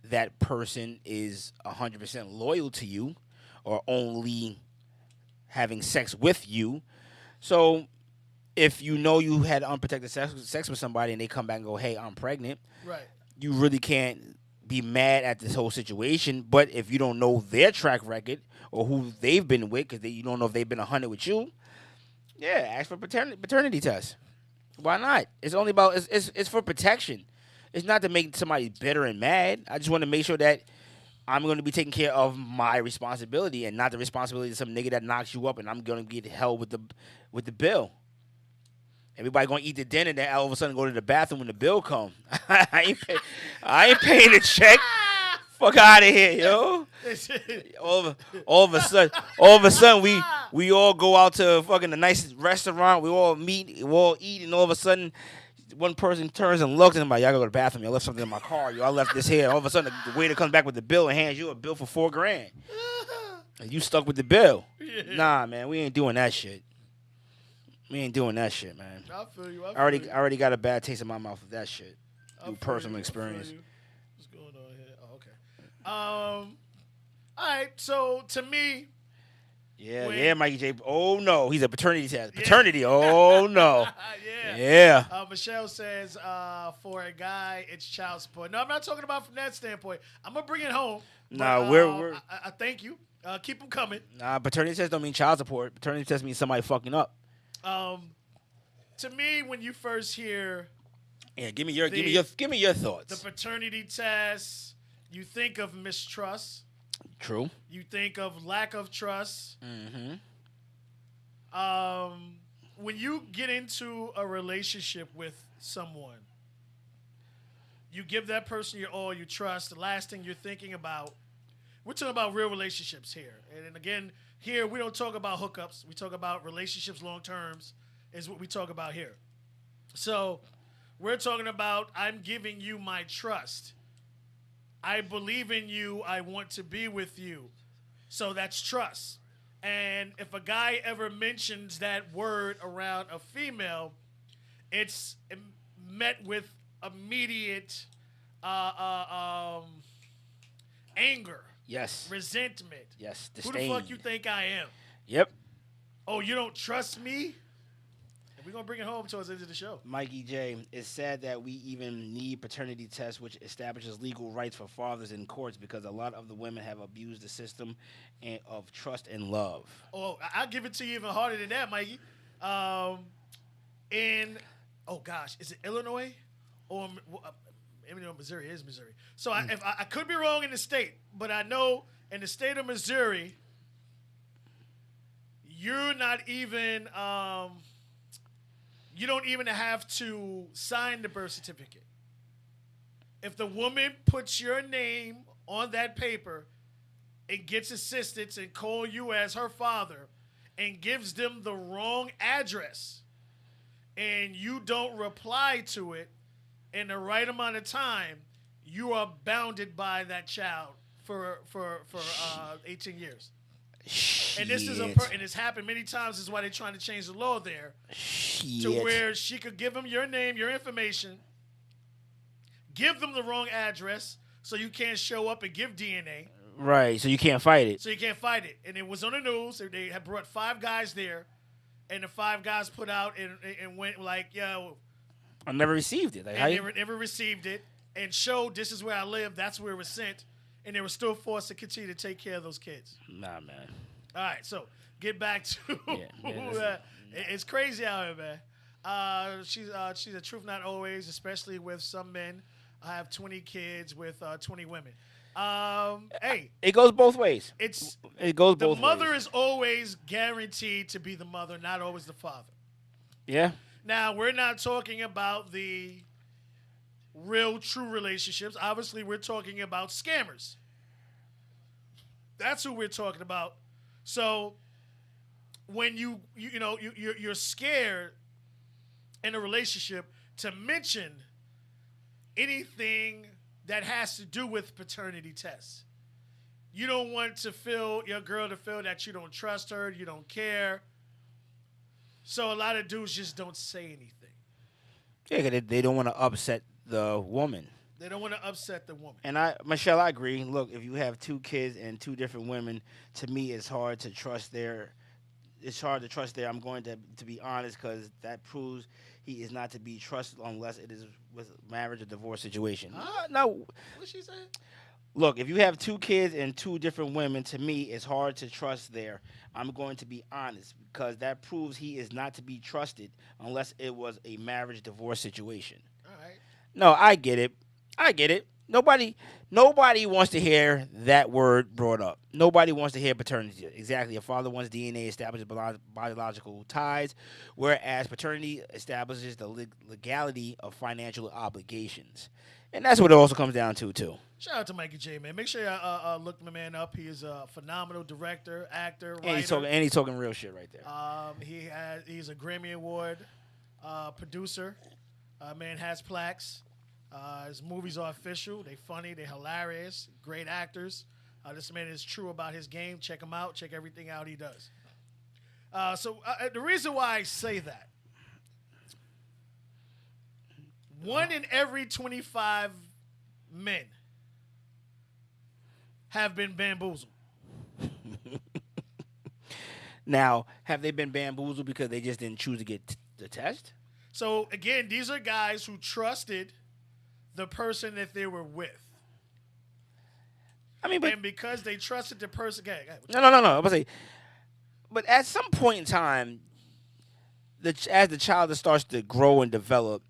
that person is 100% loyal to you or only having sex with you. So if you know you had unprotected sex with somebody and they come back and go, hey, I'm pregnant, Right. you really can't be mad at this whole situation. But if you don't know their track record or who they've been with, because you don't know if they've been 100 with you, yeah, ask for paternity test. Why not? It's only about it's for protection. It's not to make somebody bitter and mad. I just want to make sure that I'm going to be taking care of my responsibility and not the responsibility of some nigga that knocks you up, and I'm going to get held with the bill. Everybody going to eat the dinner, and then all of a sudden go to the bathroom when the bill come. I ain't paying the check. Fuck out of here, yo. All of a sudden, we all go out to fucking a nice restaurant. We all meet, we all eat, and all of a sudden, one person turns and looks, and I'm like, y'all gotta go to the bathroom. I left something in my car. Yo, I left this here. All of a sudden, the waiter comes back with the bill and hands you a bill for $4,000. And you stuck with the bill. Nah, man, we ain't doing that shit. We ain't doing that shit, man. I feel you. I already got a bad taste in my mouth of that shit I through feel personal you, I experience. feel you. What's going on here? Oh, okay. All right. So to me, Yeah, When- yeah, Mikey J. Oh no, he's a paternity test. Paternity. Oh no. yeah. Yeah. Michelle says, for a guy, it's child support. No, I'm not talking about from that standpoint. I'm gonna bring it home. Nah, but, we're- I thank you. Keep them coming. Nah, paternity test don't mean child support. Paternity test means somebody fucking up. To me, when you first hear Yeah, give me your the thoughts. paternity test, you think of mistrust. True. You think of lack of trust. Mm-hmm. When you get into a relationship with someone, you give that person your all, you trust. The last thing you're thinking about, we're talking about real relationships here. And again, here we don't talk about hookups. We talk about relationships long terms is what we talk about here. So we're talking about I'm giving you my trust. I believe in you. I want to be with you. So that's trust. And if a guy ever mentions that word around a female, it's met with immediate anger, Yes. resentment. Yes. Who the Disdain. fuck you think I am? Yep. Oh, you don't trust me? And we're going to bring it home towards the end of the show. Mikey J, it's sad that we even need paternity tests, which establishes legal rights for fathers in courts, because a lot of the women have abused the system of trust and love. Oh, I'll give it to you even harder than that, Mikey. Is it Illinois? Or maybe Missouri. It is Missouri. So I could be wrong in the state, but I know in the state of Missouri, you're not even, you don't even have to sign the birth certificate. If the woman puts your name on that paper and gets assistance and call you as her father and gives them the wrong address and you don't reply to it in the right amount of time, you are bounded by that child for 18 years. And this is and it's happened many times. This is why they're trying to change the law there to where she could give them your name, your information, give them the wrong address so you can't show up and give DNA. Right, so you can't fight it. So you can't fight it. And it was on the news. They had brought 5 guys there, and the 5 guys put out and went like, yo. I never received it. Like, how And you- never received it and showed this is where I live. That's where it was sent. And they were still forced to continue to take care of those kids. Nah, man. All right, so get back to Yeah, it's crazy out here, man. She's a truth not always, especially with some men. I have 20 kids with 20 women. Hey, It goes both ways. it goes the both mother ways. is always guaranteed to be the mother, not always the father. Yeah. Now, we're not talking about the real, true relationships. Obviously, we're talking about scammers. That's who we're talking about. So, when you're scared in a relationship to mention anything that has to do with paternity tests. You don't want to feel your girl to feel that you don't trust her, you don't care. So a lot of dudes just don't say anything. Yeah, 'cause they don't want to upset the woman. They don't want to upset the woman. And Michelle, I agree. Look, if you have 2 kids and 2 different women, to me, it's hard to trust their. It's hard to trust there. I'm going to be honest, because that proves he is not to be trusted unless it is with marriage or divorce situation. No, What she say? look, if you have 2 kids and 2 different women, to me, it's hard to trust there. I'm going to be honest, because that proves he is not to be trusted unless it was a marriage divorce situation. All right. No, I get it. Nobody wants to hear that word brought up. Nobody wants to hear paternity. Exactly. A father wants DNA establishes biological ties, whereas paternity establishes the legality of financial obligations. And that's what it also comes down to, too. Shout out to Mikey J, man. Make sure you look my man up. He is a phenomenal director, actor, writer. And he's talking real shit right there. He's a Grammy Award producer. Man has plaques. His movies are official. They funny. They're hilarious. Great actors. This man is true about his game. Check him out. Check everything out he does. The reason why I say that, 1 in every 25 men have been bamboozled. Now, have they been bamboozled because they just didn't choose to get the test? So again, these are guys who trusted the person that they were with. I mean, but And because they trusted the person, no. I was gonna say, but at some point in time, as the child starts to grow and develop,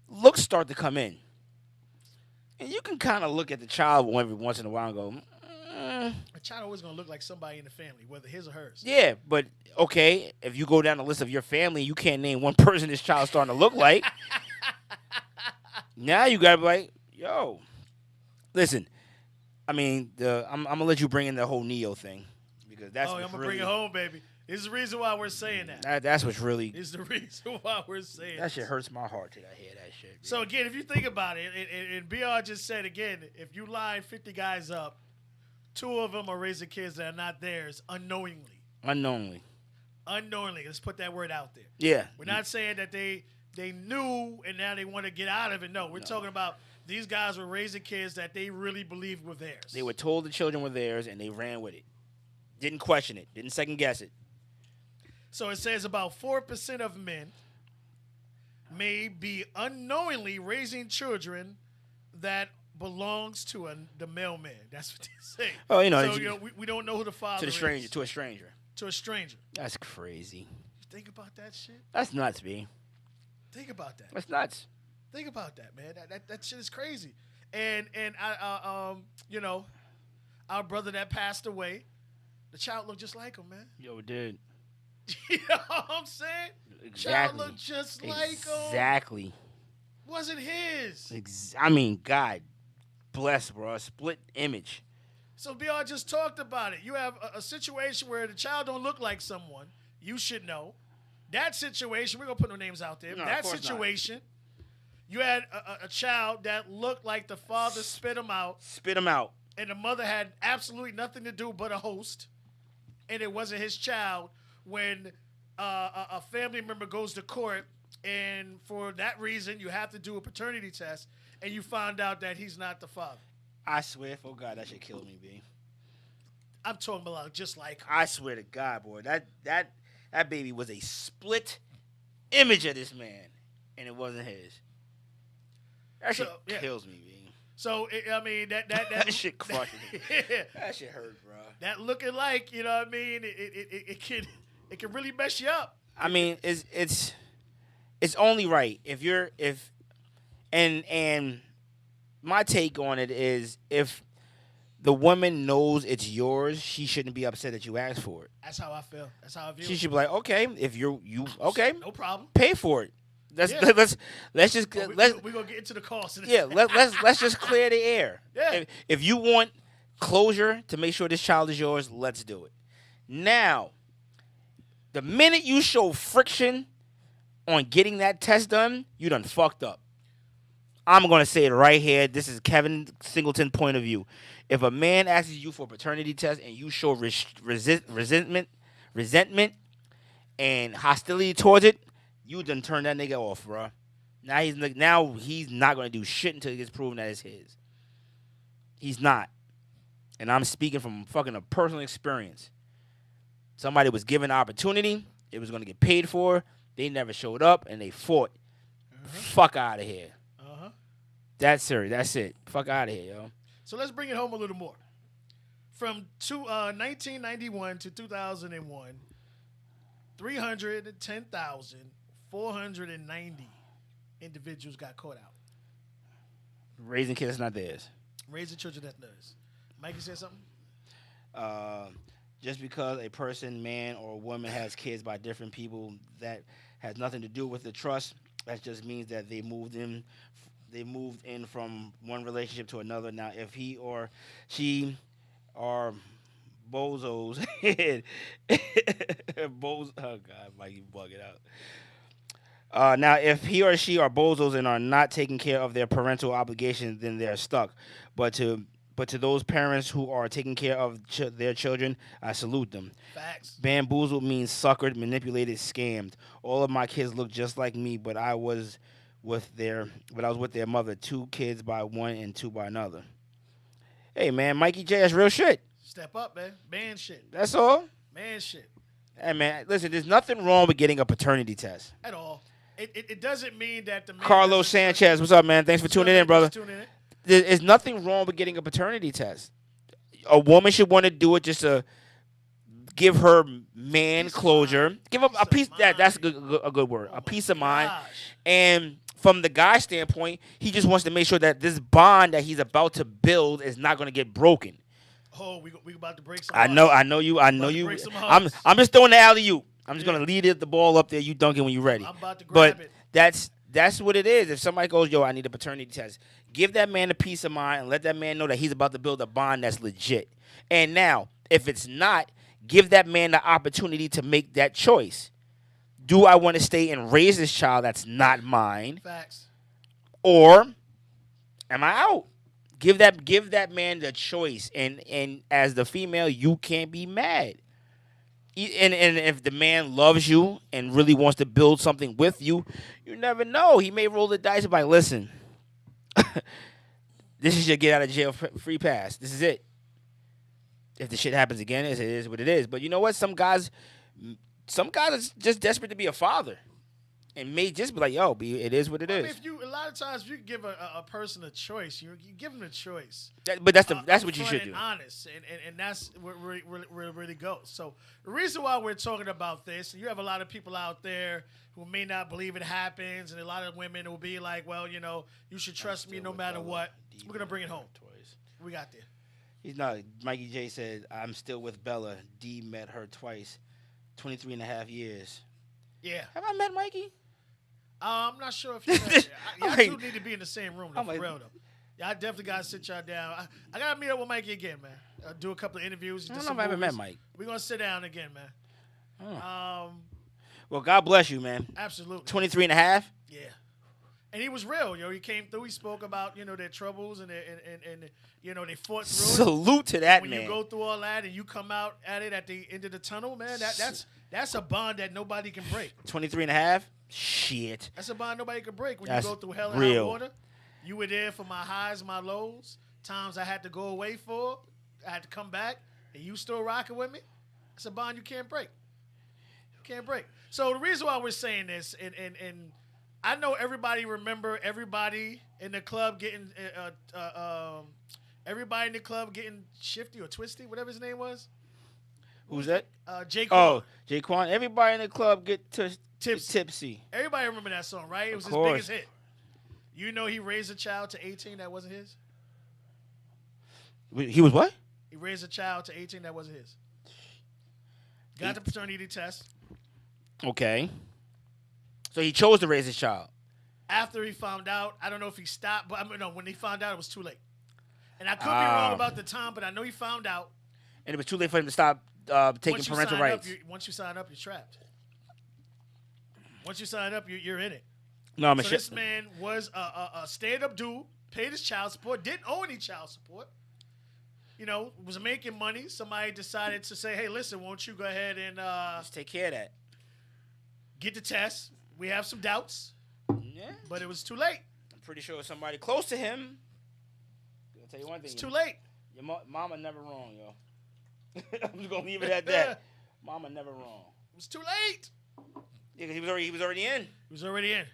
looks start to come in, and you can kind of look at the child every once in a while and go, a child always gonna look like somebody in the family, whether his or hers. yeah, but okay, if you go down the list of your family, you can't name one person this child's starting to look like. Now you gotta be like, yo, listen. I mean, I'm gonna let you bring in the whole Neo thing because that's I'm gonna bring it home, baby. This is the reason why we're saying that. That's what's really. This is the reason why we're saying That shit hurts my heart till I hear that shit. So again, if you think about it, and BR just said again, if you line 50 guys up, 2 of them are raising kids that are not theirs unknowingly. Unknowingly. Let's put that word out there. Yeah. We're not saying that they knew and now they want to get out of it. No, we're talking about these guys were raising kids that they really believed were theirs. They were told the children were theirs and they ran with it. Didn't question it. Didn't second guess it. So it says about 4% of men may be unknowingly raising children that belongs to the mailman. That's what they say. Oh, we don't know who the father to a stranger. is. To a stranger. That's crazy. You think about that shit? That's nuts, B. Think about that. That's nuts. Think about that, man. That shit is crazy. And I our brother that passed away, the child looked just like him, man. Yo, dude. You know what I'm saying? Exactly. Child looked just like him. Exactly. Wasn't his. I mean, God bless, bro. A split image. So BR just talked about it. You have a situation where the child don't look like someone. You should know. That situation, we're going to put no names out there. No, that of course situation, you had a child that looked like the father spit him out. Spit him out. And the mother had absolutely nothing to do but a host. And it wasn't his child when a family member goes to court. And for that reason, you have to do a paternity test. And you find out that he's not the father. I swear, for God, that should kill me, B. I'm talking about just like him. I swear to God, boy, that baby was a split image of this man, and it wasn't his. That shit kills me, B. So I mean that that shit crushes me. That shit hurt, bro. That looking like, you know what I mean? It can really mess you up. I mean, it's only right if my take on it is if the woman knows it's yours, she shouldn't be upset that you asked for it. That's how I feel. That's how I feel. She should be like, okay, if you okay, no problem, pay for it. Let's just we're gonna get into the cost. Yeah, let's just clear the air. Yeah. If you want closure to make sure this child is yours, let's do it. Now, the minute you show friction on getting that test done, you done fucked up. I'm going to say it right here. This is Kevin Singleton's point of view. If a man asks you for a paternity test and you show resentment, and hostility towards it, you done turn that nigga off, bro. Now he's not going to do shit until it gets proven that it's his. He's not. And I'm speaking from fucking a personal experience. Somebody was given an opportunity. It was going to get paid for. They never showed up, and they fought. Fuck out of here. That's serious. That's it. Fuck out of here, yo. So let's bring it home a little more. From 1991 to 2001, 310,490 individuals got caught out. Raising kids not theirs. Raising children that's theirs. Mikey said something? Just because a person, man or woman, has kids by different people, that has nothing to do with the trust. That just means that they moved in from one relationship to another. Now, if he or she are bozos, oh God, Mike, you bug it out. Now, if he or she are bozos and are not taking care of their parental obligations, then they're stuck. But to But to those parents who are taking care of their children, I salute them. Facts. Bamboozled means suckered, manipulated, scammed. All of my kids look just like me, but I was with their mother. 2 kids by one and 2 by another. Hey man, Mikey J, that's real shit. Step up, man. Man shit. That's all. Man shit. Hey man, listen, there's nothing wrong with getting a paternity test. At all. It doesn't mean that the man Carlos doesn't- Sanchez, what's up, man? Thanks for tuning in, brother. Tuning in. There's nothing wrong with getting a paternity test. A woman should want to do it just to give her man Peace of closure. mind. Give him a Peace piece. of That's a mind. good word. Oh A my peace of mind. gosh. And from the guy's standpoint, he just wants to make sure that this bond that he's about to build is not going to get broken. Oh, we about to break some I hearts. know you. About to break some hearts. I'm just throwing the alley oop. I'm just gonna lead the ball up there. You dunk it when you're ready. I'm about to grab but it. that's what it is. If somebody goes, yo, I need a paternity test, give that man a peace of mind and let that man know that he's about to build a bond that's legit. And now, if it's not, give that man the opportunity to make that choice. Do I want to stay and raise this child that's not mine, Facts. or am I out? Give that man the choice, and as the female, you can't be mad. And if the man loves you and really wants to build something with you, you never know. He may roll the dice and be like, listen, this is your get out of jail free pass. This is it. If the shit happens again, it is what it is. But you know what? Some guys are just desperate to be a father. And may just be like, yo, it is what it I is. mean, a lot of times, if you give a person a choice, you give them a choice. But that's what you Upfront should and do. honest, and that's where it really goes. So the reason why we're talking about this, you have a lot of people out there who may not believe it happens, and a lot of women will be like, well, you should trust me no matter what. We're going to bring it home. We got there. He's not. Mikey J said, I'm still with Bella. D met her twice. 23 and a half years. Yeah. Have I met Mikey? I'm not sure if y'all Like- two need to be in the same room, though, I'm for like- real, though. Yeah, I definitely got to sit y'all down. I got to meet up with Mikey again, man. Do a couple of interviews. I don't know if I ever met Mike. We're going to sit down again, man. Well, God bless you, man. Absolutely. 23 and a half? Yeah. And he was real, He came through. He spoke about, their troubles and they fought through it. Salute to that When man. you go through all that and you come out at it at the end of the tunnel, man, that's a bond that nobody can break. 23 and a half? Shit. That's a bond nobody can break. When That's you go through hell and real. high water, you were there for my highs, my lows, times I had to go away for, I had to come back, and you still rocking with me. It's a bond you can't break. You can't break. So the reason why we're saying this, and I know everybody remember everybody in the club getting shifty or twisty, whatever his name was. Who's that? Jake. Oh, Jaquan. Everybody in the club get Tipsy. tipsy. Everybody remember that song, right? It was his course. biggest hit. You know he raised a child to 18 that wasn't his? He was what? He raised a child to 18 that wasn't his. Got the paternity test. Okay. So he chose to raise his child. After he found out, I don't know if he stopped, but no, when he found out, it was too late. And I could be wrong about the time, but I know he found out. And it was too late for him to stop taking Once you parental sign rights. Once you sign up, you're trapped. Once you sign up, you're in it. No, I'm So this man was a stand-up dude, paid his child support, didn't owe any child support. Was making money. Somebody decided to say, hey, listen, won't you go ahead and Just take care of that. get the test? We have some doubts, Yeah. but it was too late. I'm pretty sure somebody close to him. I'll tell you one thing. It's too late. Your mama never wrong, yo. I'm just gonna leave it at that. Mama never wrong. It was too late. Yeah, 'cause he was already in. He was already in.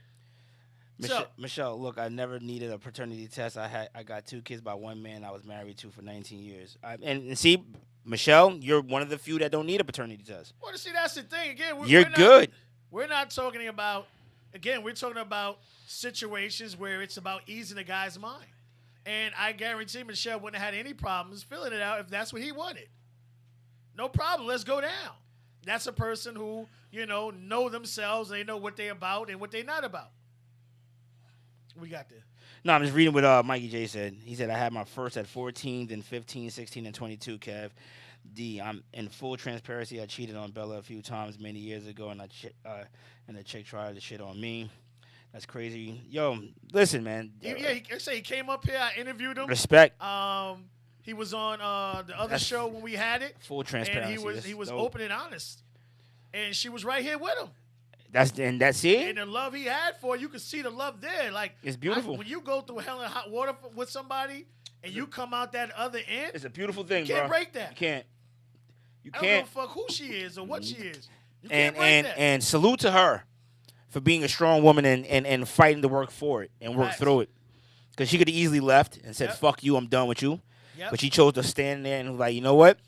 So- Michelle, look, I never needed a paternity test. I got 2 kids by one man I was married to for 19 years. And see, Michelle, you're one of the few that don't need a paternity test. Well, see, that's the thing. Again, You're good. We're not talking about. Again, we're talking about situations where it's about easing the guy's mind. And I guarantee Michelle wouldn't have had any problems filling it out if that's what he wanted. No problem. Let's go down. That's a person who, know themselves. They know what they're about and what they're not about. We got there. No, I'm just reading what Mikey J said. He said, I had my first at 14, then 15, 16, and 22, Kev. D, I'm in full transparency. I cheated on Bella a few times many years ago, and the chick tried to shit on me. That's crazy. Yo, listen, man. He came up here. I interviewed him. Respect. He was on the other That's show when we had it. Full transparency. And That's he was dope. open and honest. And she was right here with him. That's it. And the love he had for her, you could see the love there. Like It's beautiful. when you go through hell and hot water with somebody and you come out that other end, It's a beautiful thing, you can't bro. break that. You can't. You I don't can't. give a fuck who she is or what she is. You And can't break that. and salute to her for being a strong woman and fighting to work for it and work Facts. through it. Because she could have easily left and said, Yep. "Fuck you, I'm done with you." Yep. But she chose to stand there and was like, "You know what?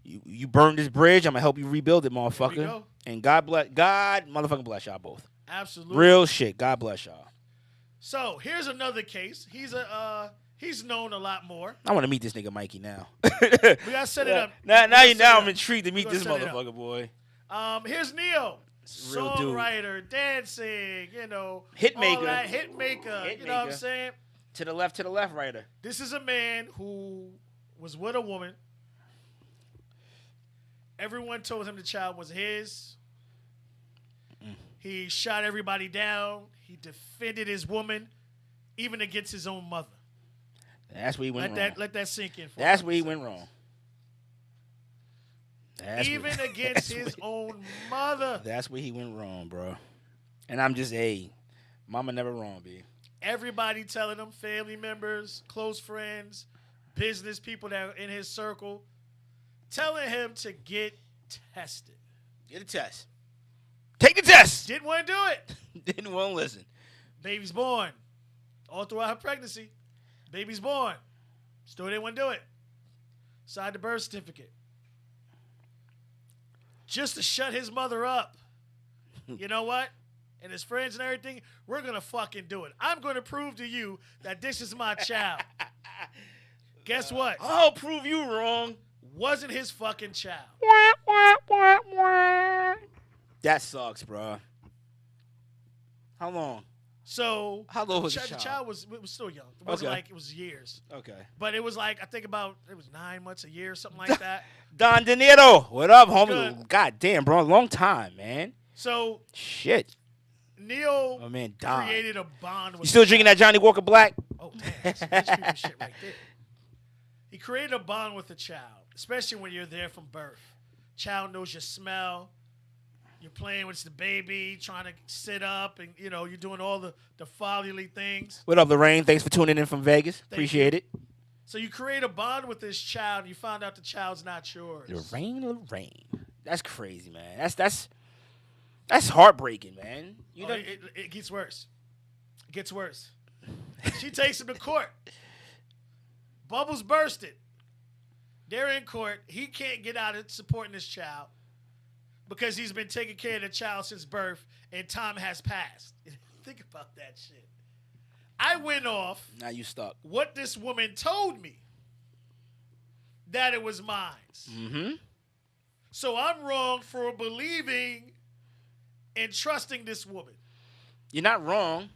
You burned this bridge. I'm gonna help you rebuild it, motherfucker." go. And God motherfucking bless y'all both. Absolutely. Real shit. God bless y'all. So here's another case. He's known a lot more. I want to meet this nigga Mikey now. We gotta set it up. Now We gotta set it I'm up. intrigued to meet gonna this set it up. motherfucker, boy. Here's Neo. a real dude. Songwriter, dancing, all Hitmaker. that, hitmaker. You know what I'm Hitmaker. saying? To the left, writer. This is a man who was with a woman. Everyone told him the child was his. He shot everybody down. He defended his woman, even against his own mother. That's where he went wrong. Let that sink in. That's where he went wrong. Even against his own mother. That's where he went wrong, bro. And I'm just, hey, mama never wrong, B. Everybody telling him, family members, close friends, business people that are in his circle, telling him to get tested. Get a test. Take the test. Didn't want to do it. Didn't want to listen. Baby's born. All throughout her pregnancy. Baby's born. Still didn't want to do it. Signed the birth certificate. Just to shut his mother up. You know what? And his friends and everything, we're going to fucking do it. I'm going to prove to you that this is my child. Guess what? I'll prove you wrong. Wasn't his fucking child. That sucks, bro. How long? So How low was the the child? child? was still young. It wasn't Okay. like it was years. Okay. But it was like, I think about, it was 9 months, a year, something like that. Don De Niro. What up, homie? Good. God damn, bro. Long time, man. So Shit. Neil My man died. created a bond with You still the drinking child. that Johnny Walker Black? Oh, damn. That's some rich people shit right there. He created a bond with the child, especially when you're there from birth. Child knows your smell. You're playing with the baby, trying to sit up, and, you're doing all the fatherly things. What up, Lorraine? Thanks for tuning in from Vegas. Appreciate it. So you create a bond with this child, and you find out the child's not yours. Lorraine. That's crazy, man. That's heartbreaking, man. Oh, it gets worse. It gets worse. She takes him to court. Bubbles bursted. They're in court. He can't get out of supporting this child because he's been taking care of the child since birth, and time has passed. Think about that shit. I went off Now you stuck. what this woman told me, that it was mine. Mm-hmm. So I'm wrong for believing and trusting this woman. You're not wrong.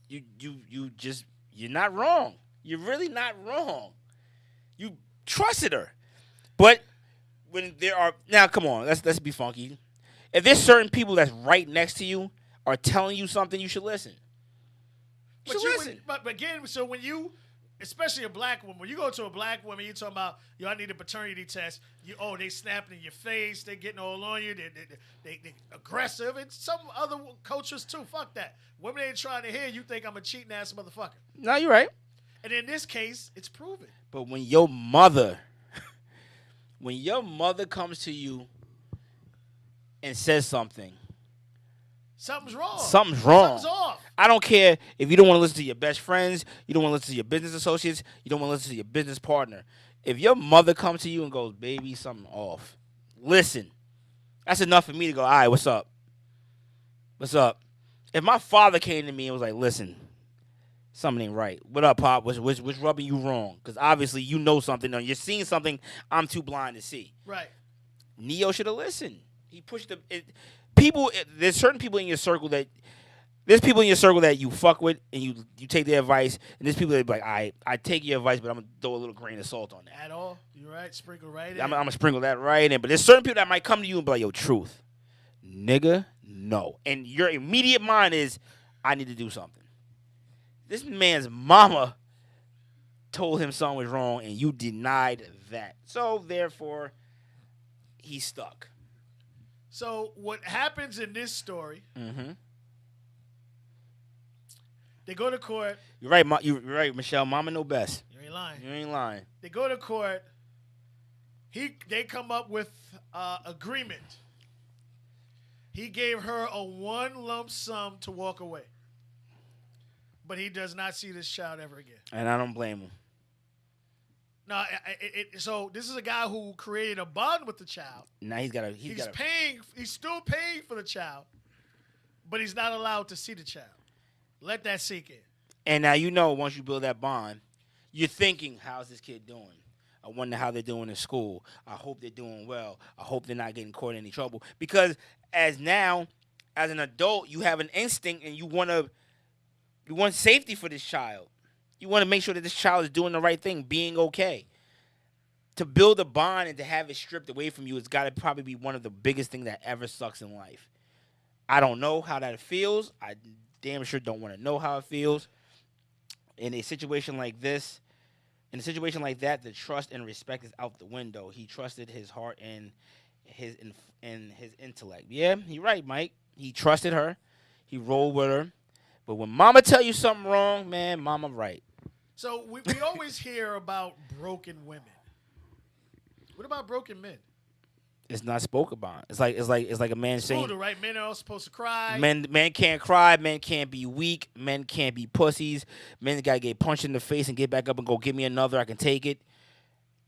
You're not wrong. You're really not wrong. You trusted her. But when there are now, come on, let's be funky. If there's certain people that's right next to you are telling you something, you should listen. You should listen. But again, so when you, especially a black woman, when you go to a black woman, you're talking about, I need a paternity test. They snapping in your face. They getting all on you. They aggressive. And some other cultures too. Fuck that. Women ain't trying to hear you think I'm a cheating ass motherfucker. No, you're right. And in this case, it's proven. But when your mother comes to you and says something, Something's wrong. something's wrong. Something's off. I don't care if you don't want to listen to your best friends, you don't want to listen to your business associates, you don't want to listen to your business partner. If your mother comes to you and goes, baby, something off, listen. That's enough for me to go, all right, what's up? What's up? If my father came to me and was like, listen, something ain't right. What up, Pop? What's rubbing you wrong? Because obviously you know something, or you're seeing something I'm too blind to see. Right. Neo should have listened. He pushed people. There's certain people in your circle that you fuck with, and you take their advice. And there's people that be like, I take your advice, but I'm gonna throw a little grain of salt on that. At all. You're right. Sprinkle right in. I'm gonna sprinkle that right in. But there's certain people that might come to you and be like, yo, truth, nigga, no. And your immediate mind is, I need to do something. This man's mama told him something was wrong, and you denied that. So therefore, he's stuck. So what happens in this story? Mm-hmm. They go to court. You're right, you're right, Michelle. Mama know best. You ain't lying. You ain't lying. They go to court. They come up with agreement. He gave her a one lump sum to walk away, but he does not see this child ever again. And I don't blame him. No, so this is a guy who created a bond with the child. Now he's got paying. He's still paying for the child, but he's not allowed to see the child. Let that sink in. And now you know once you build that bond, you're thinking, how's this kid doing? I wonder how they're doing in school. I hope they're doing well. I hope they're not getting caught in any trouble. Because as an adult, you have an instinct and you want safety for this child. You want to make sure that this child is doing the right thing, being okay. To build a bond and to have it stripped away from you, it's got to probably be one of the biggest things that ever sucks in life. I don't know how that feels. I damn sure don't want to know how it feels. In a situation like this, in a situation like that, the trust and respect is out the window. He trusted his heart and his intellect. Yeah, you're right, Mike. He trusted her. He rolled with her. But when mama tell you something wrong, man, mama right. So we always hear about broken women. What about broken men? It's not spoken about. It's like a man saying, brutal, right? Men are all supposed to cry. Men can't cry. Men can't be weak. Men can't be pussies. Men gotta get punched in the face and get back up and go, give me another. I can take it.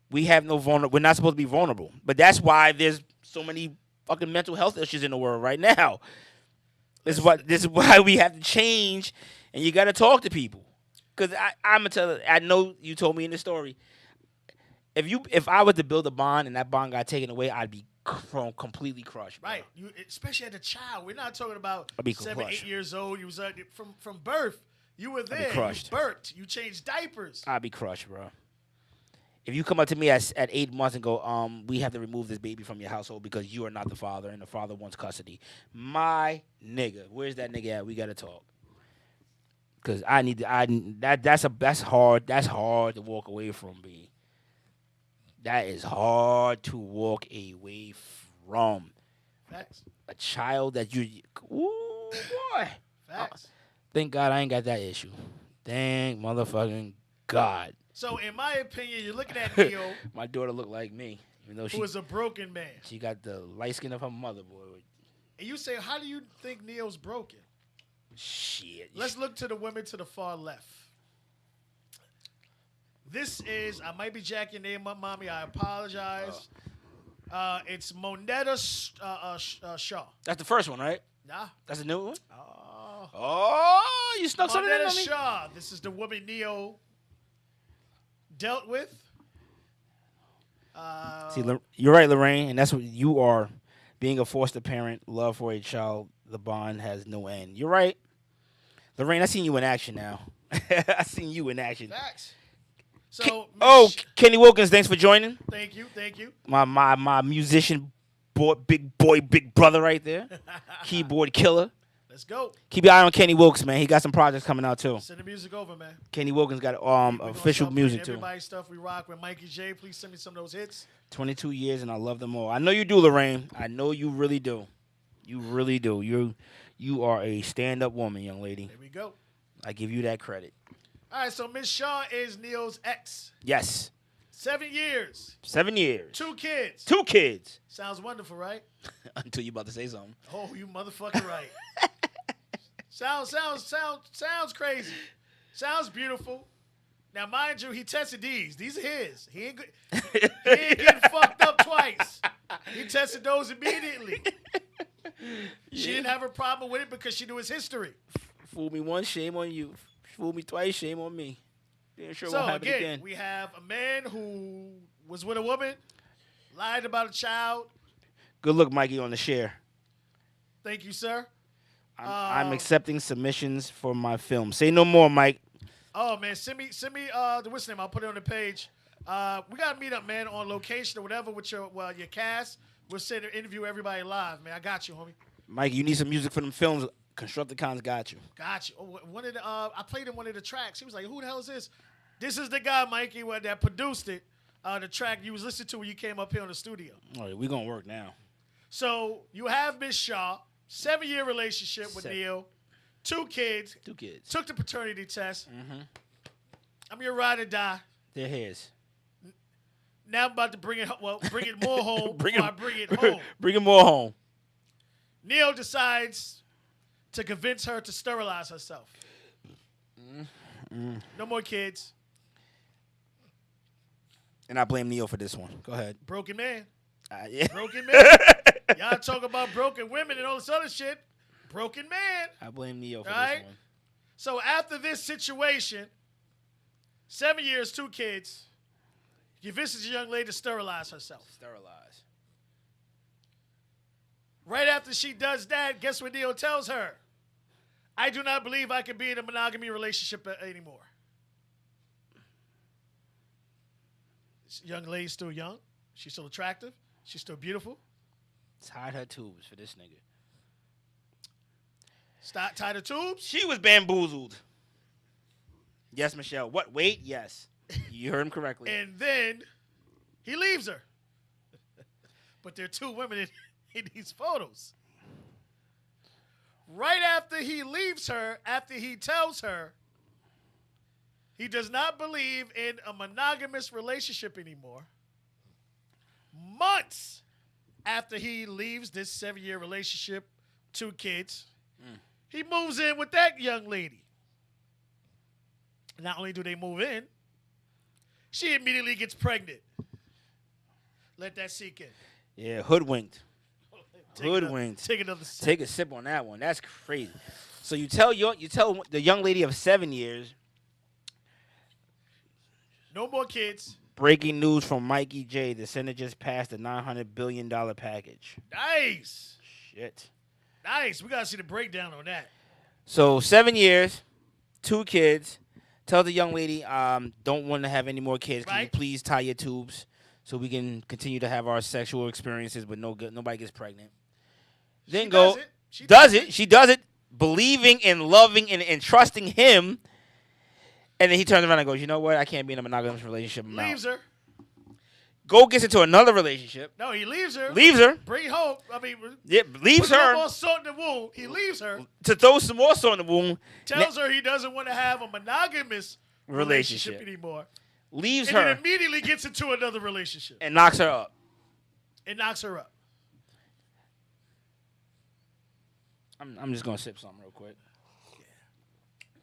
We have no vulnerable. We're not supposed to be vulnerable. But that's why there's so many fucking mental health issues in the world right now. This is why we have to change, and you gotta talk to people. Cause I'm gonna tell. I know you told me in the story. If I was to build a bond and that bond got taken away, I'd be completely crushed. Bro. Right, especially as a child. We're not talking about I'd be 7, crushed. 8 years old. You was from birth. You were there. Crushed. You burped. You changed diapers. I'd be crushed, bro. If you come up to me at 8 months and go, we have to remove this baby from your household because you are not the father and the father wants custody. My nigga, where's that nigga at? We gotta talk. Cause that's hard. That's hard to walk away from, B. That is hard to walk away from. Facts. A child that you, ooh boy. Facts. Thank God I ain't got that issue. Thank motherfucking God. So, in my opinion, you're looking at Neo, My daughter looked like me, even though who is a broken man. she got the light skin of her mother, boy. And you say, how do you think Neo's broken? Shit. Let's look to the women to the far left. This is, I might be jacking your name up, mommy. I apologize. It's Moneta Shaw. That's the first one, right? Nah. That's a new one? Oh. Oh, you snuck something in Moneta on me? Shaw. This is the woman Neo dealt with. See, you're right, Lorraine, and that's what you are. Being a foster parent, love for a child, the bond has no end. You're right. Lorraine, I seen you in action now. I seen you in action. Facts. So, Kenny Wilkins, thanks for joining. Thank you. My musician, big brother right there. Keyboard killer. Let's go. Keep your eye on Kenny Wilkins, man. He got some projects coming out too. Send the music over, man. Kenny Wilkins got We gonna official start music playing too. Everybody's stuff we rock with Mikey J. Please send me some of those hits. 22 years and I love them all. I know you do, Lorraine. I know you really do. You really do. You are a stand-up woman, young lady. There we go. I give you that credit. All right, so Miss Shaw is Neo's ex. Yes. 7 years. 7 years. 2 kids. 2 kids. Sounds wonderful, right? Until you about to say something. Oh, you motherfucking right. Sounds crazy. Sounds beautiful. Now, mind you, he tested these. These are his. He ain't getting fucked up twice. He tested those immediately. She didn't have a problem with it because she knew his history. Fool me once, shame on you. Fool me twice, shame on me. Damn sure So won't happen again, again. we have a man who was with a woman, lied about a child. Good look, Mikey, on the share. Thank you, sir. I'm accepting submissions for my film. Say no more, Mike. Oh man, send me the what's name? I'll put it on the page. We gotta meet up, man, on location or whatever with your cast. We'll sit and interview everybody live, man. I got you, homie. Mike, you need some music for them films. Constructicons got you. Got you. Oh, one of the I played in one of the tracks. He was like, "Who the hell is this?" This is the guy, Mikey, that produced it. The track you was listening to when you came up here in the studio. All right, we gonna work now. So you have Miss Shaw, 7-year relationship with Neil, 2 kids. 2 kids. Took the paternity test. I'm your ride or die. They're his. Now I'm about to bring it more home Bring before I bring it home. Bring him more home. Neil decides to convince her to sterilize herself. No more kids. And I blame Neil for this one. Go ahead. Broken man. Yeah. Broken man. Y'all talk about broken women and all this other shit. Broken man. I blame Neil for Right? this one. So after this situation, 7 years, 2 kids, he convinces a young lady to sterilize herself. Sterilize. Right after she does that, guess what Neil tells her? I do not believe I can be in a monogamy relationship anymore. This young lady's still young. She's still attractive. She's still beautiful. Tied her tubes for this nigga. Stop, tie the tubes. She was bamboozled. Yes, Michelle. What? Wait, yes. You heard him correctly. And then he leaves her. But there are 2 women in these photos. Right after he leaves her, after he tells her he does not believe in a monogamous relationship anymore, months after he leaves this 7-year relationship, 2 kids, he moves in with that young lady. Not only do they move in, she immediately gets pregnant. Let that sink in. Yeah, hoodwinked. Hoodwinked. Take another sip. Take a sip on that one. That's crazy. So you tell the young lady of 7 years. No more kids. Breaking news from Mikey J. The Senate just passed a $900 billion package. Nice. Shit. Nice. We got to see the breakdown on that. So 7 years, 2 kids. Tell the young lady, don't want to have any more kids. Can you Right. please tie your tubes so we can continue to have our sexual experiences, but nobody gets pregnant. Then She go. does it. She Does it. She does it, believing and loving and trusting him. And then he turns around and goes, you know what? I can't be in a monogamous relationship. I'm out." Leaves her. Go gets into another relationship. No, he leaves her. Leaves her. Bring home. I mean, Yeah, leaves put her more salt in the wound. He leaves her. to throw some more salt in the wound. Tells her he doesn't want to have a monogamous relationship Relationship. anymore. Leaves And then her immediately gets into another relationship. and knocks her up. It knocks her up. I'm just gonna sip something real quick.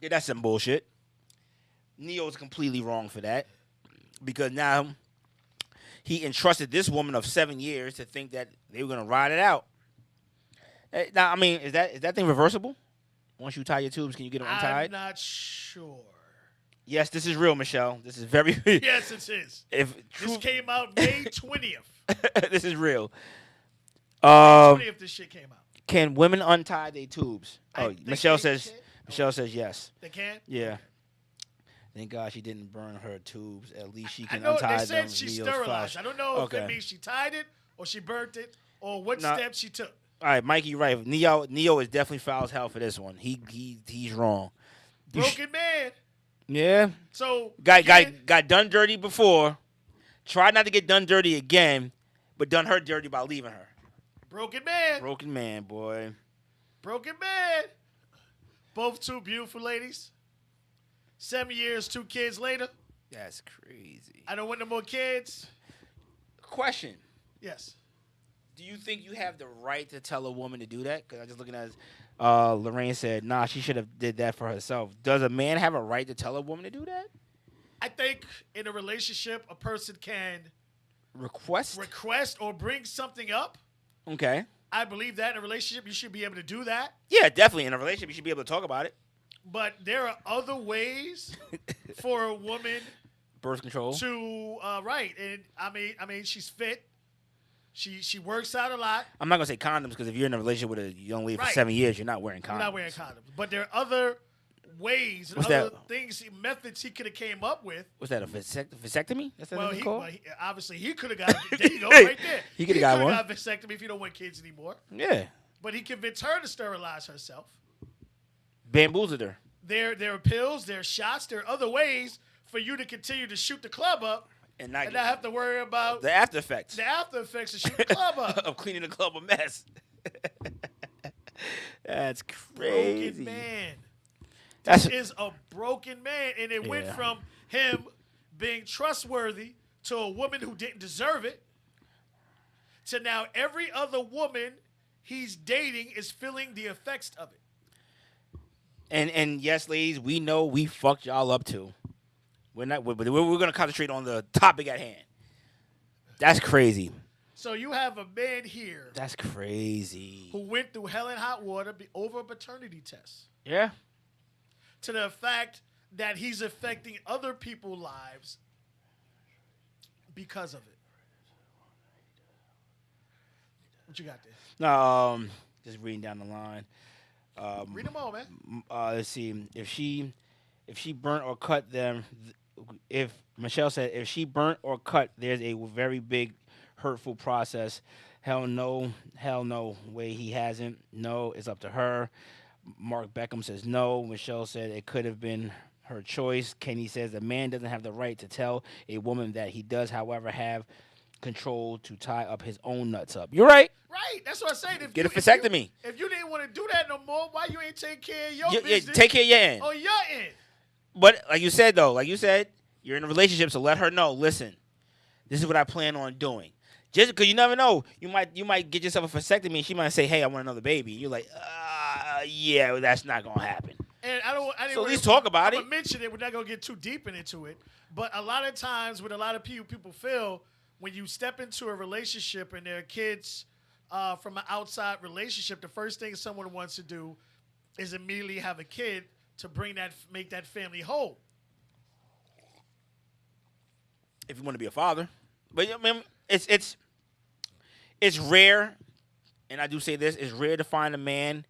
Yeah, that's some bullshit. Neo's completely wrong for that because now he entrusted this woman of 7 years to think that they were gonna ride it out. Now, I mean, is that thing reversible? Once you tie your tubes, can you get them I'm untied? not sure. Yes, this is real, Michelle. This is very. Yes, it is. If This true, came out May 20th. this is real. 20th this shit came out. Can women untie their tubes? I Oh, think Michelle they says. can. Michelle says yes. They can? Yeah. Thank God she didn't burn her tubes. At least she I can know untie they said them. she Neo's sterilized. flesh. I don't know if Okay. it means she tied it or she burnt it or what Nah. steps she took. All right, Mikey, you're right. Neo is definitely foul as hell for this one. He's wrong. You sh- Broken man. yeah. So Got done dirty before. Tried not to get done dirty again, but done her dirty by leaving her. broken man. Broken man, boy. Broken man. Both 2 beautiful ladies. 7 years, 2 kids later. That's crazy. I don't want no more kids. Question. Yes. Do you think you have the right to tell a woman to do that? Because I'm just looking at Lorraine said, nah, she should have did that for herself. Does a man have a right to tell a woman to do that? I think in a relationship, a person can Request? request or bring something up. Okay. I believe that in a relationship, you should be able to do that. Yeah, definitely. In a relationship, you should be able to talk about it. But there are other ways for a woman Birth control. to right. And I mean, she's fit. She works out a lot. I'm not going to say condoms because if you're in a relationship with a young lady for Right. 7 years, you're not wearing condoms. You're not wearing condoms. But there are other ways and What's other that? things, methods he could have came up with. What's that, a vasectomy? That's what Well, it's called? obviously he could have got. There you go, right there. He coulda got coulda one. got vasectomy if you don't want kids anymore. Yeah. But he convinced her to sterilize herself. Bamboozled her. There are pills, there are shots, there are other ways for you to continue to shoot the club up and not and not have to worry about the after effects the after effects of shooting the club up. of cleaning the club a mess. That's crazy. Broken man. That's Is a broken man, and it went Yeah. from him being trustworthy to a woman who didn't deserve it to now every other woman he's dating is feeling the effects of it. and yes, ladies, we know we fucked y'all up too. We're gonna concentrate on the topic at hand. That's crazy. So you have a man here That's crazy. who went through hell and hot water over a paternity test Yeah. to the fact that he's affecting other people's lives because of it. What you got there? No, just reading down the line. Read them all, man. Let's see. If she burnt or cut them, if Michelle said if she burnt or cut, there's a very big hurtful process. Hell no way he hasn't. No, it's up to her. Mark Beckham says no. Michelle said it could have been her choice. Kenny says the man doesn't have the right to tell a woman that he does, however, have control to tie up his own nuts up. You're right. Right, that's what I said. Get a vasectomy. If you didn't want to do that no more, why you ain't take care of your Yeah, business? take care of your end. on your end. But like you said, you're in a relationship, so let her know. Listen, this is what I plan on doing. Just because you never know, you might get yourself a vasectomy, and she might say, "Hey, I want another baby." You're like, yeah, that's not gonna happen. And I didn't So at least talk about I'm it. gonna mention it. We're not gonna get too deep into it. But a lot of times, what a lot of people feel when you step into a relationship and there are kids from an outside relationship, the first thing someone wants to do is immediately have a kid to make that family whole. If you want to be a father, but I mean, it's rare, and I do say this: it's rare to find a man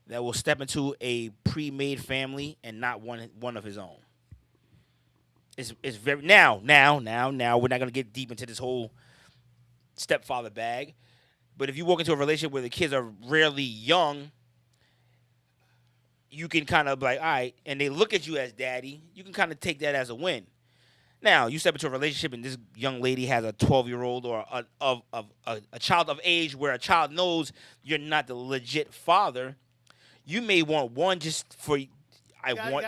that will step into a pre-made family and not one of his own. It's very now. We're not gonna get deep into this whole stepfather bag, but if you walk into a relationship where the kids are rarely young, you can kind of like, all right, and they look at you as daddy. You can kind of take that as a win. Now, you step into a relationship and this young lady has a 12-year-old or a child of age where a child knows you're not the legit father. You may want one just for I want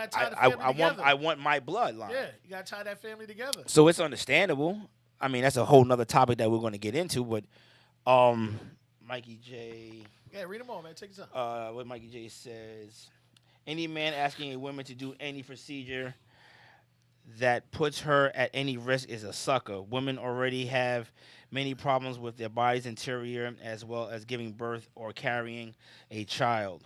my bloodline. Yeah, you gotta tie that family together. So it's understandable. I mean, that's a whole nother topic that we're going to get into. But Mikey J, Yeah, read them all, man. Take your time. what Mikey J says: any man asking a woman to do any procedure that puts her at any risk is a sucker. Women already have many problems with their body's interior, as well as giving birth or carrying a child.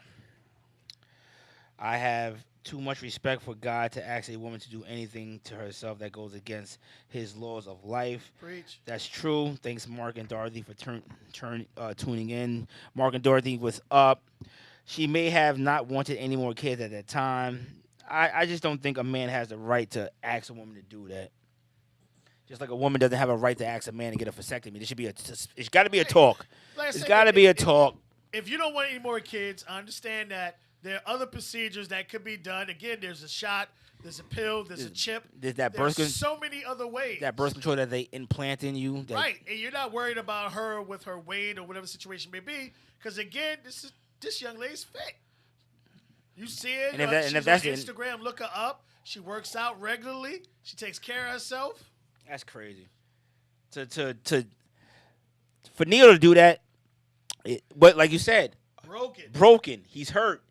I have too much respect for God to ask a woman to do anything to herself that goes against his laws of life. Preach. That's true. Thanks, Mark and Dorothy, for tuning in. Mark and Dorothy, what's up? She may have not wanted any more kids at that time. I just don't think a man has the right to ask a woman to do that. Just like a woman doesn't have a right to ask a man to get a vasectomy. There should be it's got to be a talk. Like I It's said, got to be a talk. If you don't want any more kids, I understand that there are other procedures that could be done. Again, there's a shot, there's a pill, there's a chip. There's that There's birth so many other ways. that birth control that they implant in you. That, Right, and you're not worried about her with her weight or whatever the situation may be, because again, this young lady's fit. You see it. And if she's that's on it- Instagram. Look her up. She works out regularly. She takes care of herself. That's crazy. For Neil to do that, but like you said, broken. He's hurt.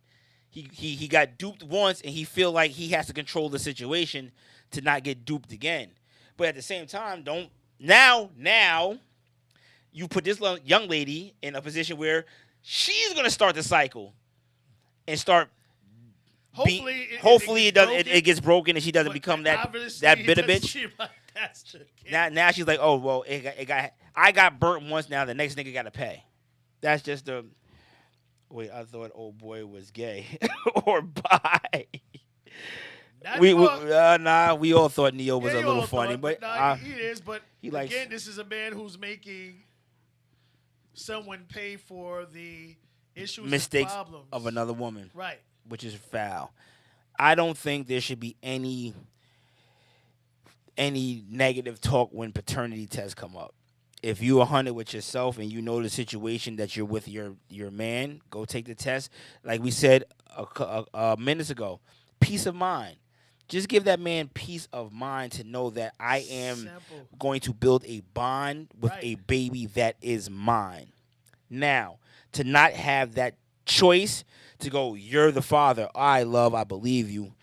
He got duped once, and he feel like he has to control the situation to not get duped again. But at the same time, don't now you put this young lady in a position where she's gonna start the cycle and start. Hopefully it gets broken and she doesn't become that bitter bitch. Now she's like, oh well, I got burnt once. Now the next nigga got to pay. That's just the. Wait, I thought old boy was gay or bi. We all thought Neo was a little funny, but he is. But again, this is a man who's making someone pay for the issues, mistakes and problems of another woman, right? Which is foul. I don't think there should be any any negative talk when paternity tests come up. If you 100 with yourself and you know the situation that you're with your man, go take the test. Like we said minutes ago, peace of mind. Just give that man peace of mind to know that I am Simple. going to build a bond with Right. a baby that is mine. Now, to not have that choice to go, you're the father. I believe you.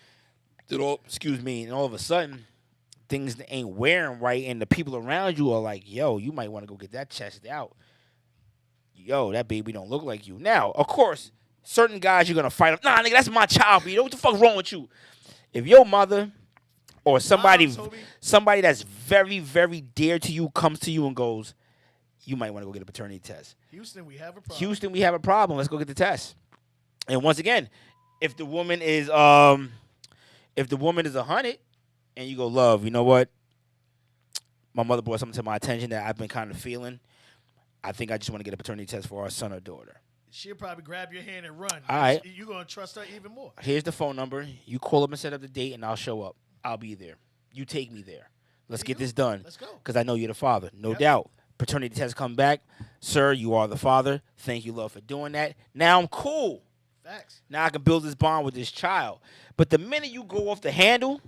Excuse me. And all of a sudden, things ain't wearing right, and the people around you are like, yo, you might want to go get that tested out. Yo, that baby don't look like you. Now, of course, certain guys you're going to fight them. Nah, nigga, that's my child, B. What the fuck's wrong with you? If your mother or somebody Toby. somebody that's very, very dear to you comes to you and goes, you might want to go get a paternity test. Houston, we have a problem. Houston, we have a problem. Let's go get the test. And once again, if the woman is 100 and you go, love, you know what? My mother brought something to my attention that I've been kind of feeling. I think I just want to get a paternity test for our son or daughter. She'll probably grab your hand and run. All right. You're going to trust her even more. Here's the phone number. You call up and set up the date, and I'll show up. I'll be there. You take me there. Let's get this done. Let's go. Because I know you're the father. No Yep. doubt. Paternity test come back. Sir, you are the father. Thank you, love, for doing that. Now I'm cool. Facts. Now I can build this bond with this child. But the minute you go off the handle,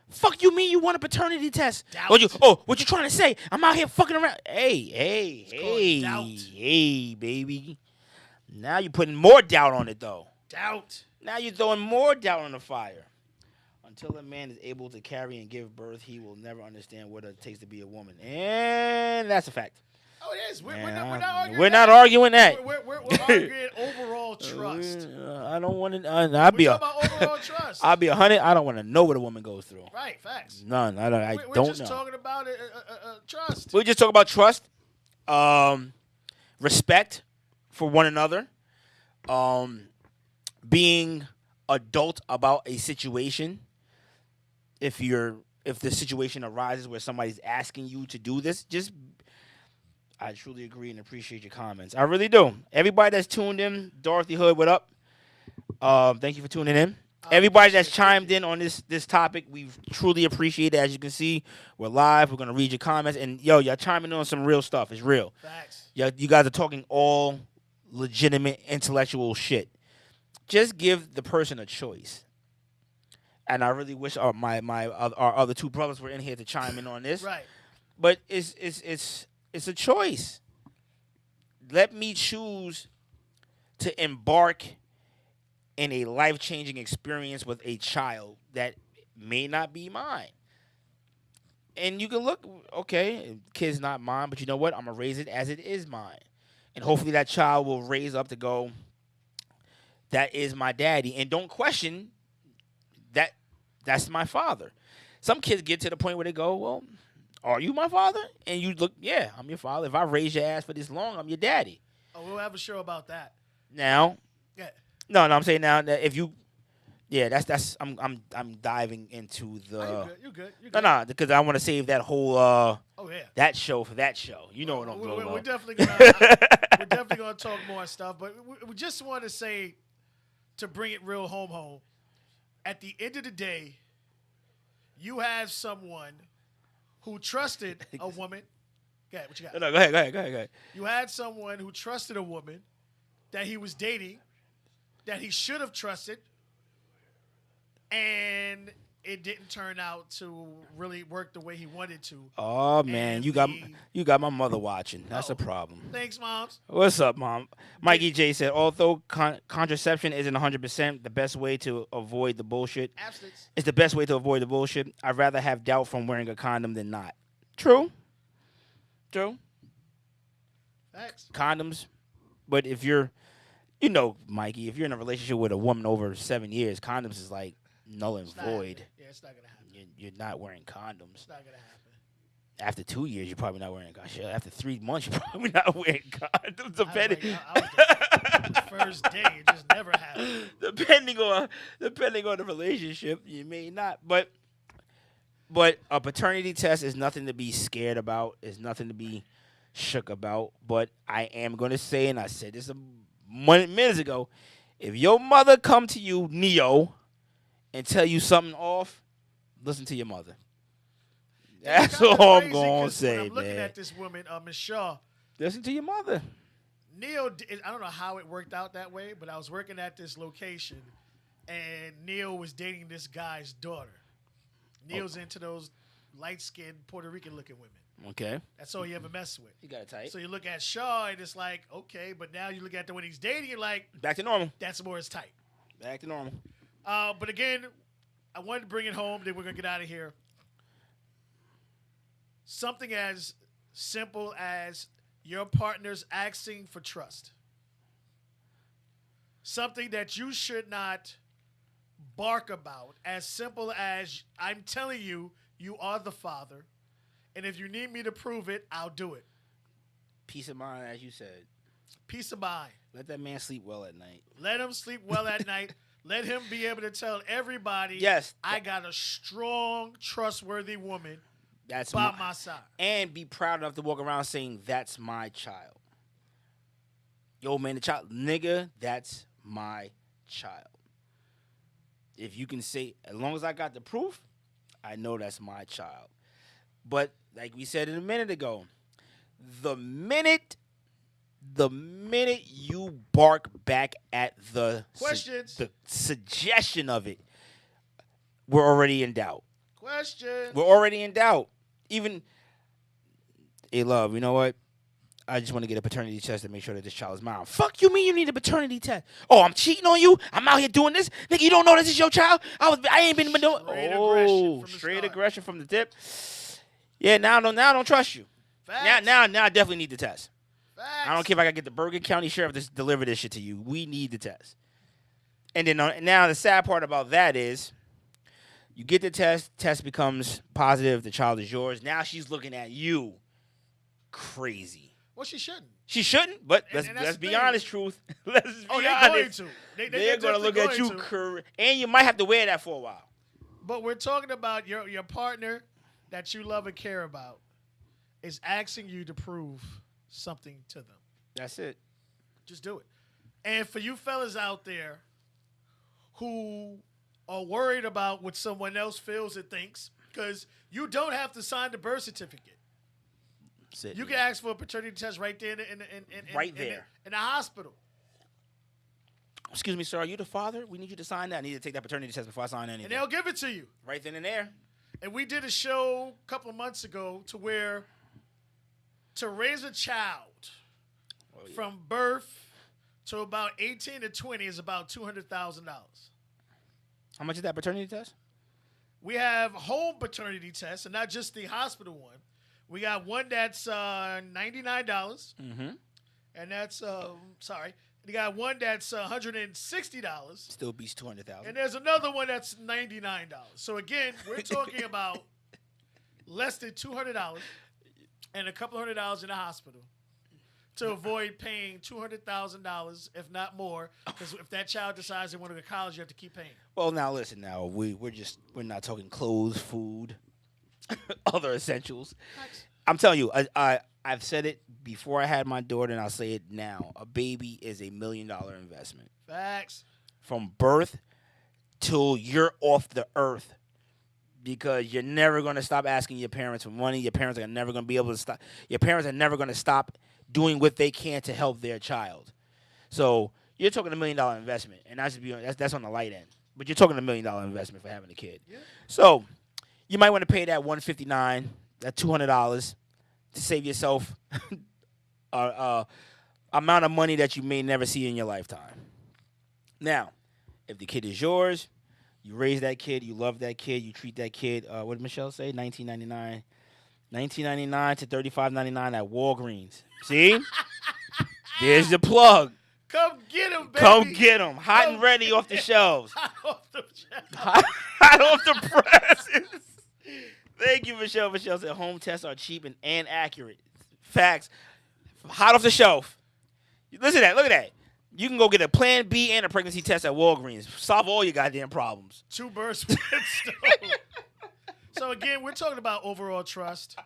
fuck you mean you want a paternity test? Doubt. What you trying to say? I'm out here fucking around. Hey, called doubt. hey, baby. Now you're putting more doubt on it, though. Doubt. Now you're throwing more doubt on the fire. Until a man is able to carry and give birth, he will never understand what it takes to be a woman. And that's a fact. Oh, it is. We're Yeah, not arguing we're that. not arguing that. We're arguing overall trust. I don't want to. I'll We're be talking about overall trust. I'll be 100. I don't want to know what a woman goes through. Right, facts. None. I We're don't just know. talking about trust. We just talk about trust, respect for one another, being adult about a situation. If the situation arises where somebody's asking you to do this, I truly agree and appreciate your comments. I really do. Everybody that's tuned in, Dorothy Hood, what up? Thank you for tuning in. Everybody that's chimed in on this topic, we truly appreciate it. As you can see, we're live. We're gonna read your comments, and y'all chiming in on some real stuff. It's real. Facts. You guys are talking all legitimate intellectual shit. Just give the person a choice. And I really wish our other two brothers were in here to chime in on this. Right. But it's a choice. Let me choose to embark in a life-changing experience with a child that may not be mine. And you can look, okay, kid's not mine, but you know what? I'm going to raise it as it is mine. And hopefully that child will raise up to go, that is my daddy. And don't question that's my father. Some kids get to the point where they go, well, are you my father? And you look, yeah, I'm your father. If I raised your ass for this long, I'm your daddy. Oh, we'll have a show about that. Now, Yeah. no, I'm saying now that if you, yeah, that's I'm diving into the. Oh, you're good. No, because I want to save that whole Oh yeah. that show for that show. You know what I'm talking We're about. definitely gonna talk more stuff, but we just want to say, to bring it real home. At the end of the day, you have someone who trusted a woman. Go ahead, what you got? No, go ahead. You had someone who trusted a woman that he was dating, that he should have trusted, and it didn't turn out to really work the way he wanted to. Oh man, And you got my mother watching. That's a Oh. problem. Thanks, moms. What's up, Mom? Mikey J said, although contraception isn't 100% the best way to avoid the bullshit, Abstinence. it's the best way to avoid the bullshit. I'd rather have doubt from wearing a condom than not. True. Facts. Condoms. But if you're, Mikey, if you're in a relationship with a woman over 7 years, condoms is like null and It's not void. happening. Yeah, it's not gonna happen. You're not wearing condoms. It's not gonna happen. After 2 years, you're probably not wearing condoms. After 3 months, you're probably not wearing condoms. I was the first day. It just never happened. Depending on the relationship, you may not. But a paternity test is nothing to be scared about. It's nothing to be shook about. But I am going to say, and I said this minutes ago, if your mother come to you, Neo, and tell you something off, listen to your mother. That's Kinda all I'm crazy, gonna 'cause say, when I'm looking man. at this woman, Miss Shaw. Listen to your mother. Neil, I don't know how it worked out that way, but I was working at this location, and Neil was dating this guy's daughter. Neil's into those light-skinned Puerto Rican-looking women. Okay. That's all he ever messed with. You got it tight. So you look at Shaw, and it's like, okay, but now you look at the one he's dating, you're like, Back to normal. that's more his type. Back to normal. But again, I wanted to bring it home, then we're going to get out of here. Something as simple as your partner's asking for trust. Something that you should not bark about. As simple as, I'm telling you, you are the father. And if you need me to prove it, I'll do it. Peace of mind, as you said. Peace of mind. Let that man sleep well at night. Let him sleep well at night. Let him be able to tell everybody, Yes. I got a strong, trustworthy woman That's by my side. And be proud enough to walk around saying, that's my child. Yo, man, the child. Nigga, that's my child. If you can say, as long as I got the proof, I know that's my child. But like we said a minute ago, the minute you bark back at the Questions. the suggestion of it, we're already in doubt. Question. We're already in doubt. Even, hey, love, you know what? I just want to get a paternity test to make sure that this child is mine. Fuck you mean you need a paternity test? Oh, I'm cheating on you? I'm out here doing this? Nigga, you don't know this is your child? I ain't been doing Straight straight aggression from the start. aggression from the tip. Yeah, now I don't trust you. Facts. Now I definitely need the test. Facts. I don't care if I gotta get the Bergen County Sheriff to deliver this shit to you. We need the test. And then now the sad part about that is, you get the test becomes positive, the child is yours. Now she's looking at you crazy. Well, she shouldn't. She shouldn't, but And that's let's the be thing. honest, truth. Let's be Oh, they're honest. going to. They're gonna look at you, to. and you might have to wear that for a while. But we're talking about your partner that you love and care about is asking you to prove something to them. That's it. Just do it. And for you fellas out there who are worried about what someone else feels and thinks, because you don't have to sign the birth certificate. That's it. You can ask for a paternity test right there in Right there. in the hospital. Excuse me, sir. Are you the father? We need you to sign that. I need to take that paternity test before I sign anything. And they'll give it to you. Right then and there. And we did a show a couple of months ago to where to raise a child from birth to about 18 to 20 is about $200,000. How much is that paternity test? We have home paternity tests, and not just the hospital one. We got one that's $99, Mm-hmm. and that's You got one that's $160, Still beats 200,000. and there's another one that's $99. So again, we're talking about less than $200 and a couple $100 in the hospital to avoid paying $200,000, if not more, because if that child decides they want to go to college, you have to keep paying. Well, now listen. Now we're not talking clothes, food, other essentials. I'm telling you, I've said it before I had my daughter, and I'll say it now. A baby is $1 million investment Facts. from birth till you're off the earth, because you're never going to stop asking your parents for money. Your parents are never going to be able to stop. Your parents are never going to stop doing what they can to help their child. So you're talking $1 million investment, and that's on the light end. But you're talking $1 million investment for having a kid. Yeah. So you might want to pay that $159, that $200 to save yourself amount of money that you may never see in your lifetime. Now, if the kid is yours, you raise that kid, you love that kid, you treat that kid. What did Michelle say? $19.99 to $35.99 at Walgreens. See? There's the plug. Come get him, baby. Come get them, hot and Come ready off the shelves. Off the shelf. Hot off the presses. Thank you, Michelle. Michelle said home tests are cheap and accurate. Facts. Hot off the shelf. Listen to that. Look at that. You can go get a Plan B and a pregnancy test at Walgreens. Solve all your goddamn problems. 2 birds with one stone. So again, we're talking about overall trust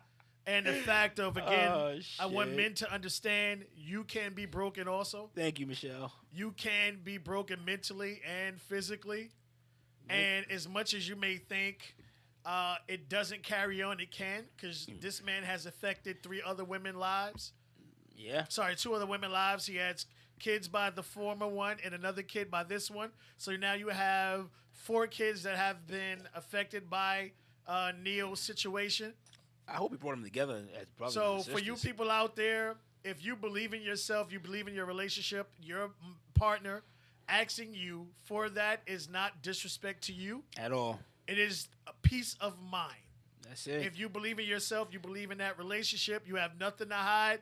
and the fact of, again, Oh, I want shit. men to understand you can be broken also. Thank you, Michelle. You can be broken mentally and physically. And as much as you may think it doesn't carry on. It can, because this man has affected 3 other women's lives. Yeah. Sorry, 2 other women's lives. He has kids by the former one and another kid by this one. So now you have 4 kids that have been affected by Neil's situation. I hope he brought them together as brothers. So and for you sisters. people out there, if you believe in yourself, you believe in your relationship, your partner asking you for that is not disrespect to you. At all. It is a peace of mind. That's it. If you believe in yourself, you believe in that relationship, you have nothing to hide.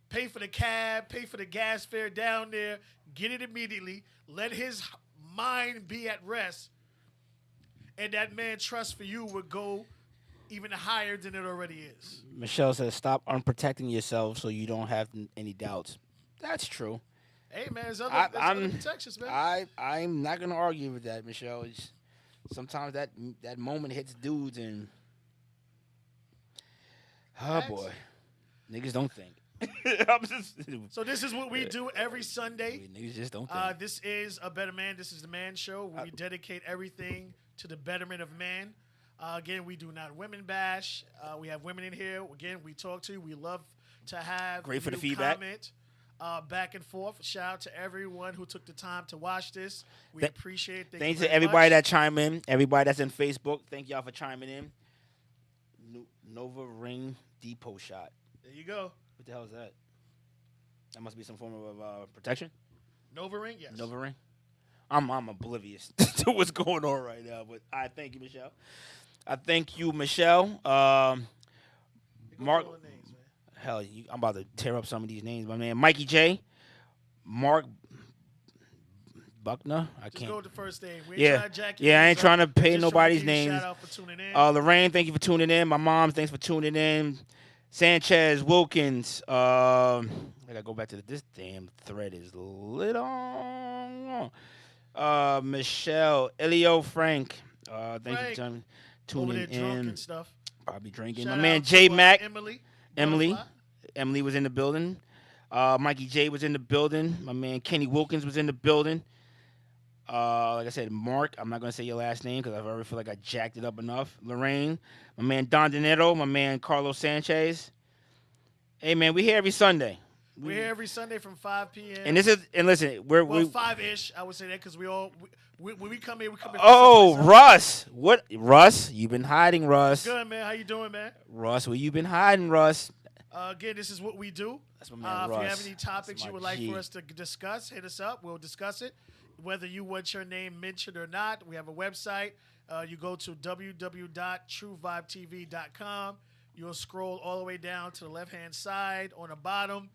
Pay for the cab, pay for the gas fare down there, get it immediately. Let his mind be at rest. And that man trust for you would go even higher than it already is. Michelle says, "Stop unprotecting yourself so you don't have any doubts." That's true. Hey man, there's I- other I'm- protections, man. I'm not gonna argue with that, Michelle. Sometimes that moment hits dudes and oh Facts. boy, niggas don't think. I'm just So this is what we do every Sunday. niggas just don't think. This is A Better Man. This is the Man Show, where we dedicate everything to the betterment of man. Again, we do not women bash. We have women in here. Again, we talk to you. We love to have Great for the you feedback. comment back and forth. Shout out to everyone who took the time to watch this. We Th- appreciate it. Thank Thanks you to very everybody much. that chime in. Everybody that's in Facebook. Thank y'all for chiming in. Nova Ring Depot shot. There you go. What the hell is that? That must be some form of protection. Nova Ring, yes. Nova Ring. I'm oblivious to what's going on right now, but I thank you, Michelle. I thank you, Michelle. Go Mark, through the names, man. hell, I'm about to tear up some of these names. My man, Mikey J, Mark Buckner. I Just can't. go with the first name. We ain't Yeah, trying to jack your yeah, I names ain't up. trying to pay Just nobody's trying to give you a names. Shout out for tuning in. Lorraine, thank you for tuning in. My mom, thanks for tuning in. Sanchez, Wilkins. I gotta go back to this damn thread is lit on. Michelle, Elio, Frank. Thank you Frank, for Over tuning there drunk in. and stuff. Probably drinking. Shout My man out J to, Mac. Emily. Emily. Butterfly. Emily was in the building. Mikey J was in the building. My man Kenny Wilkins was in the building. Like I said, Mark, I'm not going to say your last name because I already feel like I jacked it up enough. Lorraine, my man Don Dinero, my man Carlos Sanchez. Hey, man, we here every Sunday. We're here every Sunday from 5 p.m. And listen, well, we 5-ish, I would say that, because when we come here, we come in. oh, from Russ. What? Russ, you've been hiding, Russ. good, man. How you doing, man? Russ, where you been hiding, Russ? Again, this is what we do. That's my man, If you Russ. have any topics That's you my would like G. for us to discuss, hit us up. We'll discuss it. Whether you want your name mentioned or not, we have a website. You go to www.truevibetv.com. You'll scroll all the way down to the left-hand side on the bottom.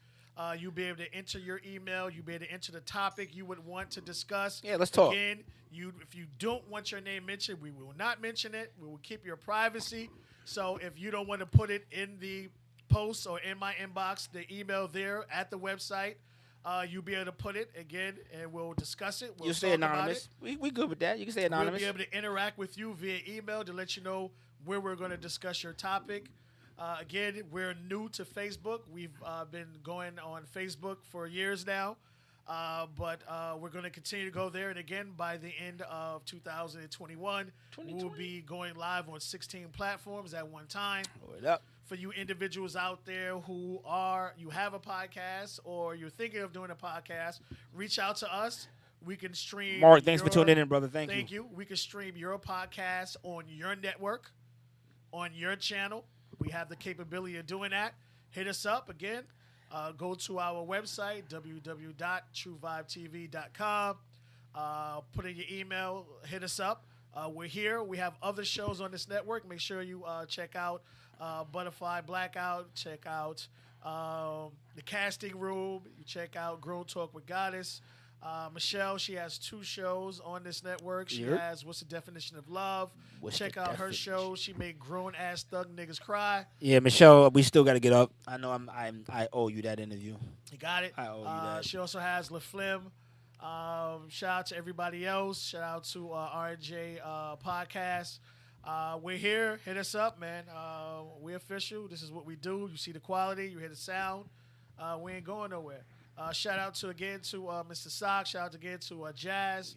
You'll be able to enter your email. You'll be able to enter the topic you would want to discuss. Yeah, let's talk. Again, if you don't want your name mentioned, we will not mention it. We will keep your privacy. So if you don't want to put it in the post or in my inbox, the email there at the website, you'll be able to put it again, and we'll discuss it. We'll You stay talk about anonymous. it. We good with that. You can stay We'll anonymous. be able to interact with you via email to let you know where we're going to discuss your topic. Again, we're new to Facebook. We've been going on Facebook for years now, but we're going to continue to go there. And again, by the end of 2021, we'll be going live on 16 platforms at one time. Word up. For you individuals out there who you have a podcast or you're thinking of doing a podcast, reach out to us. We can stream. Mark, thanks for tuning in, brother. Thank you. We can stream your podcast on your network, on your channel. We have the capability of doing that. Hit us up again. Go to our website, www.truevibetv.com. Put in your email. Hit us up. We're here. We have other shows on this network. Make sure you check out Butterfly Blackout. Check out The Casting Room. You check out Grown Talk with Goddess. Michelle, she has 2 shows on this network. She Yep. has What's the Definition of Love. What's Check the out her definition? show. She made grown ass thug niggas cry. Yeah, Michelle, we still got to get up. I know I owe you that interview. You got it. I owe you that. She also has La Flim. Shout out to everybody else. Shout out to RJ Podcast. We're here. Hit us up, man. We're official. This is what we do. You see the quality. You hear the sound. We ain't going nowhere. Shout out to Mr. Sock. Shout out again to Jazz.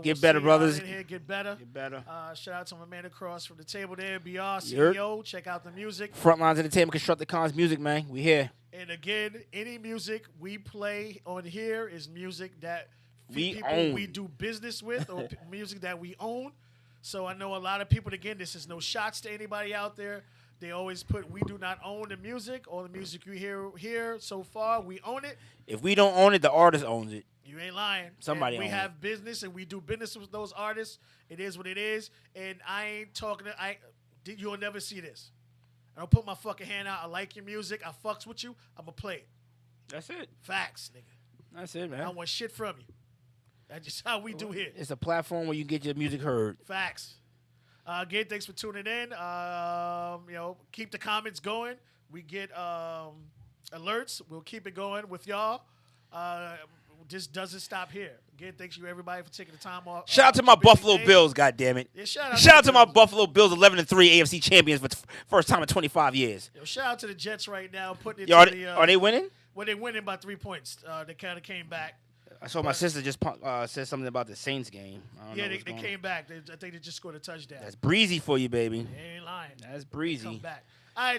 Get better, see y'all brothers. In here, get better. Get better. Shout out to my man across from the table there, BR, Yep. CEO. Check out the music. Frontlines Entertainment, Constructicons Music, man. We here. And again, any music we play on here is music that We people own. we do business with or music that we own. So I know a lot of people, again, this is no shots to anybody out there. They always put, we do not own the music. All the music you hear here so far, we own it. If we don't own it, the artist owns it. You ain't lying. Somebody And we owns have business and we do business with those artists. It is what it is. And I ain't talking to, you'll never see this. I don't put my fucking hand out. I like your music. I fucks with you. I'm going to play it. That's it. Facts, nigga. That's it, I man. don't want shit from you. That's just how we do here. It's a platform where you get your music heard. Facts. Again, thanks for tuning in. Keep the comments going. We get alerts. We'll keep it going with y'all. This doesn't stop here. Again, thanks you everybody for taking the time off. Shout out to my busy Buffalo day. Bills, goddammit. Yeah, shout Shout out to my Bills. Buffalo Bills, 11-3 AFC champions for the first time in 25 years. Yo, shout out to the Jets right now. Putting it Yo, to are they winning? Well, they're winning by 3 points. They kind of came back. I saw my sister just said something about the Saints game. I don't know Yeah, they what's going came on. back. I think they just scored a touchdown. That's breezy for you, baby. They ain't lying. That's Come breezy. back. All right.